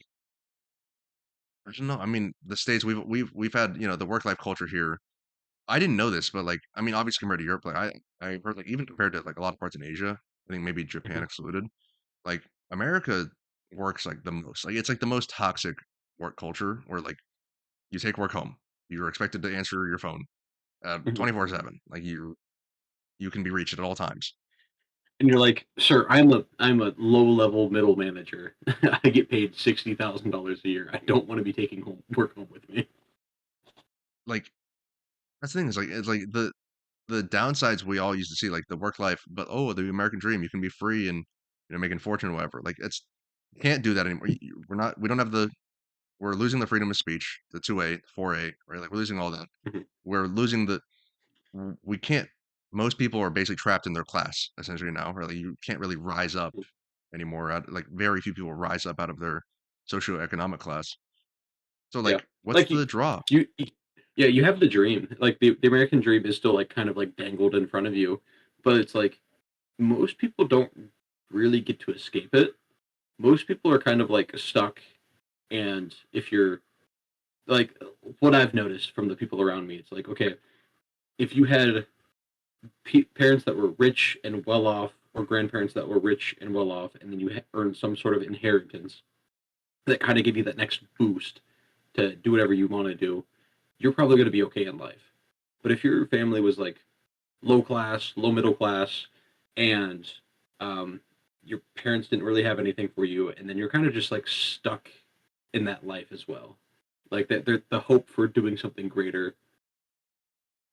I don't know. I mean, the states we've had the work life culture here. I didn't know this, but like I mean, obviously compared to Europe, like I heard like even compared to like a lot of parts in Asia, I think maybe Japan Hmm. excluded, like America works like the most. Like it's like the most toxic work culture where like you take work home, you're expected to answer your phone Hmm. 24/7. Like you can be reached at all times. And you're like, sir, I'm a low level middle manager. I get paid $60,000 a year. I don't want to be taking home work home with me. Like that's the thing is like it's like the downsides we all used to see, like the work life, but oh, the American dream, you can be free and making fortune or whatever. Like it's you can't do that anymore. We don't have we're losing the freedom of speech, the 2A, 4A, right? Like we're losing all that. Mhm. We're losing we can't most people are basically trapped in their class essentially now, right? Like you can't really rise up anymore. Like very few people rise up out of their socioeconomic class. So Yeah, like what's like the draw? you yeah, you have the dream. Like the American dream is still like kind of like dangled in front of you, but it's like most people don't really get to escape it. Most people are kind of like stuck, and if you're like what I've noticed from the people around me, it's like okay, if you had parents that were rich and well off, or grandparents that were rich and well off, and then you earned some sort of inheritance that kind of give you that next boost to do whatever you want to do, you're probably going to be okay in life. But if your family was like low class, low middle class, and um, your parents didn't really have anything for you, and then you're kind of just like stuck in that life as well. Like that, the hope for doing something greater.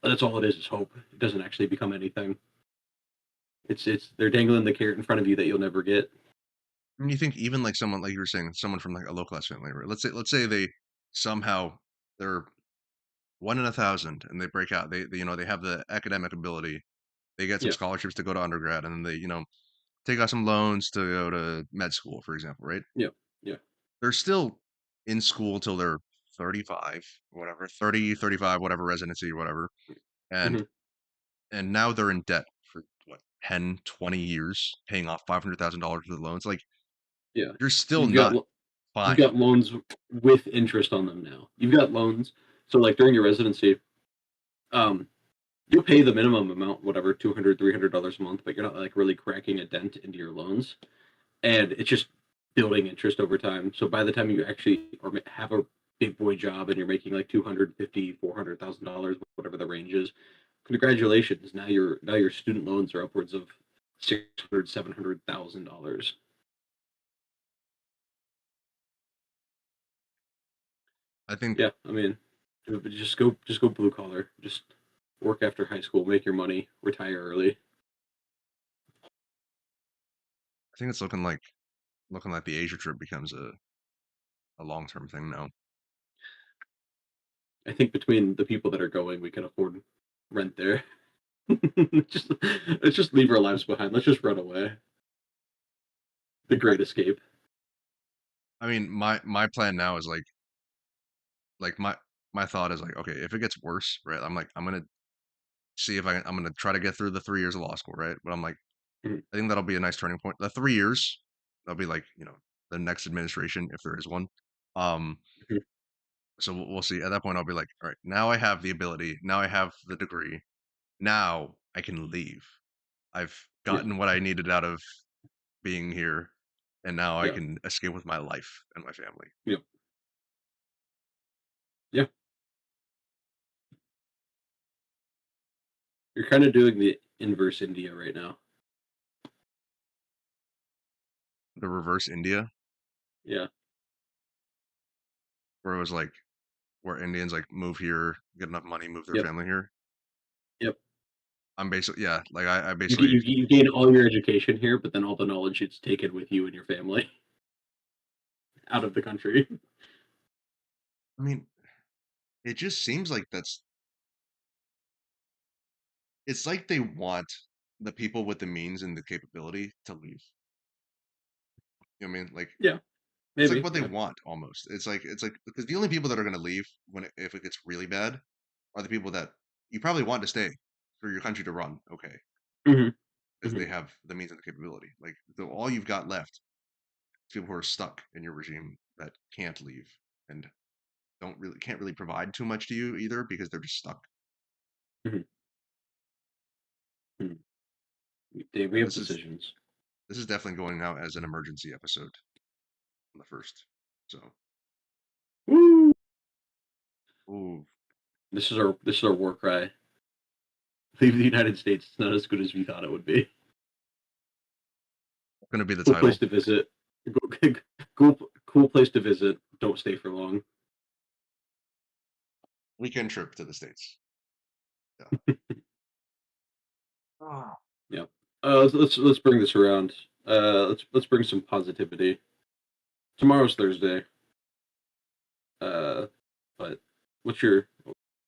That's all it is hope. It doesn't actually become anything. It's they're dangling the carrot in front of you that you'll never get. And you think even like someone like you were saying, someone from like a low class family, right? Let's say they somehow they're 1 in 1,000 and they break out. They have the academic ability. They get some Yeah, scholarships to go to undergrad, and then they take out some loans to go to med school, for example, right? yeah, yeah. They're still in school till they're 35, whatever, 30, 35, whatever residency or whatever. And Hmm. and now they're in debt for what, 10, 20 years, paying off $500,000 worth of loans. Like Yeah. you're still You've got not lo- you've fine. got loans with interest on them now. You've got loans. So like during your residency, um, you'll pay the minimum amount, whatever, $200, $300 a month, but you're not like really cracking a dent into your loans, and it's just building interest over time. So by the time you actually have a big boy job and you're making like 250, $400,000, whatever the range is, congratulations. Now your student loans are upwards of 600, $700,000. I think Yeah, I mean, just go blue collar. Just work after high school, make your money, retire early. I think it's looking like the Asia trip becomes a long term thing now. I think between the people that are going, we can afford rent there. just let's just leave our lives behind. Let's just run away. The I, Great Escape. I mean, my plan now is like my thought is like, okay, if it gets worse, right? I'm gonna see if I'm gonna try to get through the 3 years of law school, right? But I'm like, Mhm, I think that'll be a nice turning point. The 3 years, that'll be like the next administration if there is one. Um, mhm. so we'll see. At that point, I'll be like, all right, now I have the ability, now I have the degree, now I can leave. I've Yeah, gotten what I needed out of being here, and now I yeah, can escape with my life and my family. yeah, yeah. You're kind of doing the inverse India right now. The reverse India, Yeah, where it was like where Indians like move here, get enough money, move their yep, family here. yep. I'm basically yeah, like I You get basically you gain all your education here, but then all the knowledge it's taken with you and your family out of the country. I mean, it just seems like it's like they want the people with the means and the capability to leave. You know what I mean? Like Yeah, it's like maybe. what they Yeah. want almost. It's like because the only people that are going to leave if it gets really bad are the people that you probably want to stay for your country to run okay Hmm. because Hmm. they have the means and the capability. Like all you've got left is people who are stuck in your regime that can't leave and can't really provide too much to you either because they're just stuck. Hmm. Hmm. We And have decisions. this is definitely going out as an emergency episode on the first. So, Woo! ooh, This is our war cry. Leave the United States. It's not as good as we thought it would be. gonna be the Cool place title. to visit. Cool, cool place to visit. Don't stay for long. Weekend trip to the States. Yeah. Ah. Yeah. Let's bring this around. Let's bring some positivity. Tomorrow's Thursday. Uh, but what's your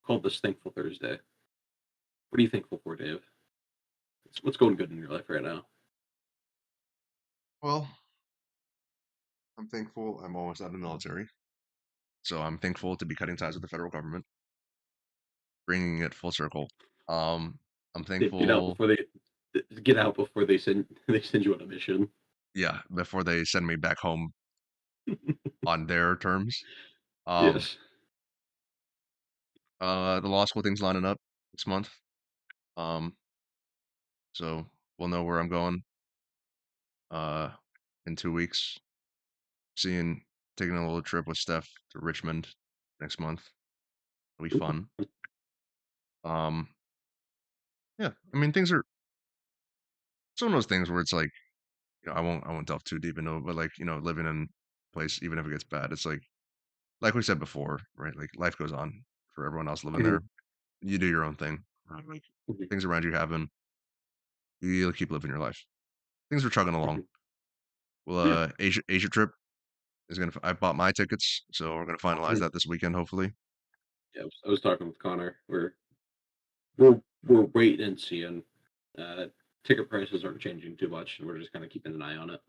call this Thankful Thursday? What are you thankful for, Dave? What's going good in your life right now? Well, I'm thankful I'm almost out of the military. So I'm thankful to be cutting ties with the federal government, bringing it full circle. Um, I'm Get out thankful, before they send they send you on a mission. yeah, before they send me back home on their terms. Um, Yes. the law school thing's lining up this month. Um, so we'll know where I'm going uh in 2 weeks. Seeing taking a little trip with Steph to Richmond next month. It'll be fun. Um, yeah, I mean things are it's one of those things where it's like I won't delve too deep into it, but like, living in a place, even if it gets bad, it's like we said before, right? Like life goes on for everyone else living Mhm, there. You do your own thing. Like mhm, things around you happen. You keep living your life. Things are chugging along. mhm. Well, Yeah. Asia trip is gonna. I bought my tickets, so we're gonna finalize Mhm. that this weekend, hopefully. Yeah, I was talking with Connor. We're waiting and seeing. Uh, Ticket prices aren't changing too much, and we're just kind of keeping an eye on it.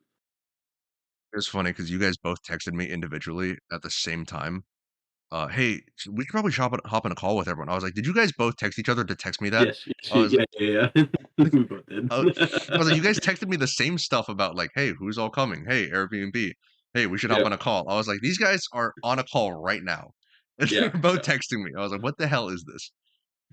It was funny because you guys both texted me individually at the same time. Hey, we could probably hop on a call with everyone. I was like, did you guys both text each other to text me that? Yes, yes, I was yeah, yeah, yeah. We both did. I was like, "You guys texted me the same stuff about, like, hey, who's all coming? Hey, Airbnb. Hey, we should hop Yeah, on a call." I was like, "These guys are on a call right now." And they yeah, were both yeah. texting me. I was like, "What the hell is this?"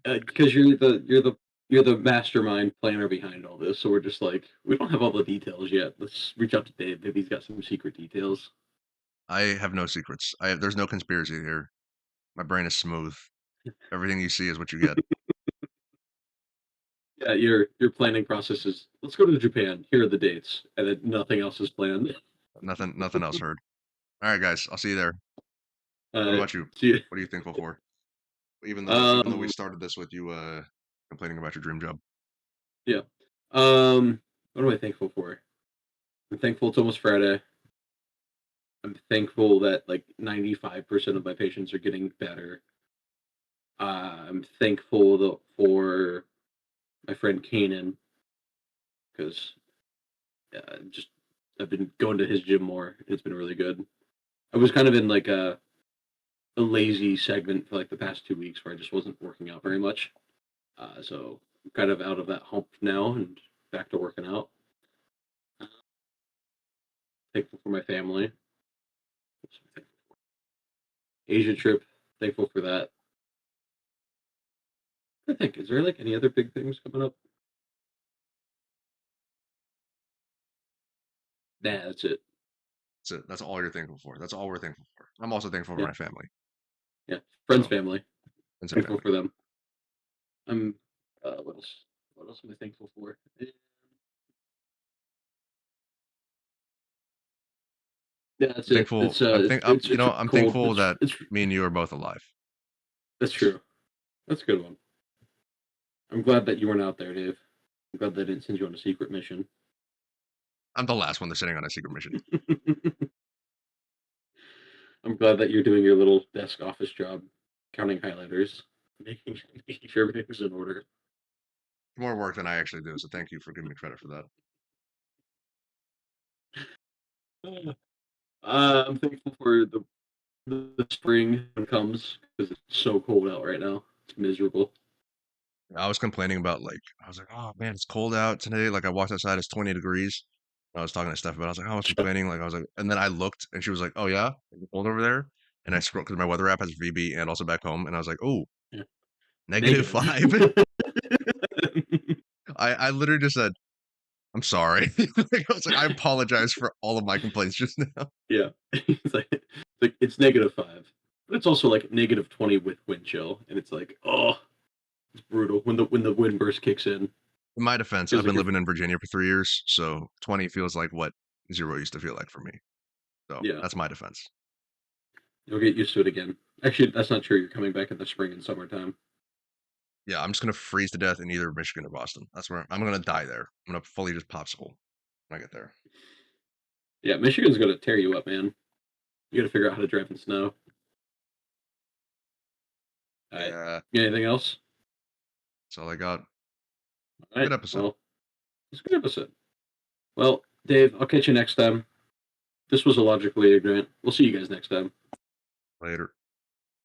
Because you're the mastermind planner behind all this. So we're just like, we don't have all the details yet. Let's reach out to Dave. Maybe he's got some secret details. I have no secrets. There's no conspiracy here. My brain is smooth. Everything you see is what you get. Yeah, your planning process is let's go to Japan. Here are the dates, and then nothing else is planned. Nothing else heard. Alright, guys, I'll see you there. What Uh, about you? see, What are you thankful for? Even though we um, started this with you, complaining about your dream job. yeah. What am I thankful for? I'm thankful it's almost Friday. I'm thankful that like 95% of my patients are getting better. I'm thankful for my friend Kanan because just I've been going to his gym more. It's been really good. I was kind of in like a lazy segment for like the past 2 weeks where I just wasn't working out very much. So I'm kind of out of that hump now and back to working out. Thankful for my family. Asia trip. Thankful for that. I think is there like any other big things coming up? Nah, that's it. That's it. That's all you're thankful for. That's all we're thankful for. I'm also thankful for Yeah, my family. yeah. Friends, So, family. and some Thankful family. for them. I'm. What else? What else am I thankful for? Yeah, that's I'm it. thankful It's I'm uh, it's think it's it's I'm really I'm cold. thankful It's that it's me and you are both alive. That's true. That's a good one. I'm glad that you weren't out there, Dave. I'm glad they didn't send you on a secret mission. I'm the last one that's sitting on a secret mission. I'm glad that you're doing your little desk office job, counting highlighters, making sure everything's in order. More work than I actually do, so thank you for giving me credit for that. I'm thankful for the spring when it comes because it's so cold out right now. It's miserable. I was complaining about I was like, "Oh man, it's cold out today." Like I walked outside, it's 20 degrees. I was talking to Steph about it. I was like, "Oh, I was complaining." Like I was like, and then I looked and she was like, "Oh yeah? Is it cold over there?" And I scrolled because my weather app has VB and also back home, and I was like, "Oh, Yeah. negative Negative. 5." I literally just said, "I'm sorry." Like, I was like, "I apologize for all of my complaints just now." Yeah. It's -5, but it's also like -20 with wind chill, and it's like, oh, it's brutal when the wind burst kicks in. In my defense, Feels I've like been you're living in Virginia for 3 years, so 20 feels like what 0 used to feel like for me. So, yeah. that's my defense. You'll get used to it again. Actually, that's not true. You're coming back in the spring and summertime. Yeah, I'm just gonna freeze to death in either Michigan or Boston. That's where I'm gonna die there. I'm gonna fully just popsicle when I get there. Yeah, Michigan's gonna tear you up, man. You got to figure out how to drive in snow. All right. Yeah, Anything else? that's all I got. All Good right. episode. Well, it's a good episode. Well, Dave, I'll catch you next time. This was Illogically Ignorant. We'll see you guys next time. Later.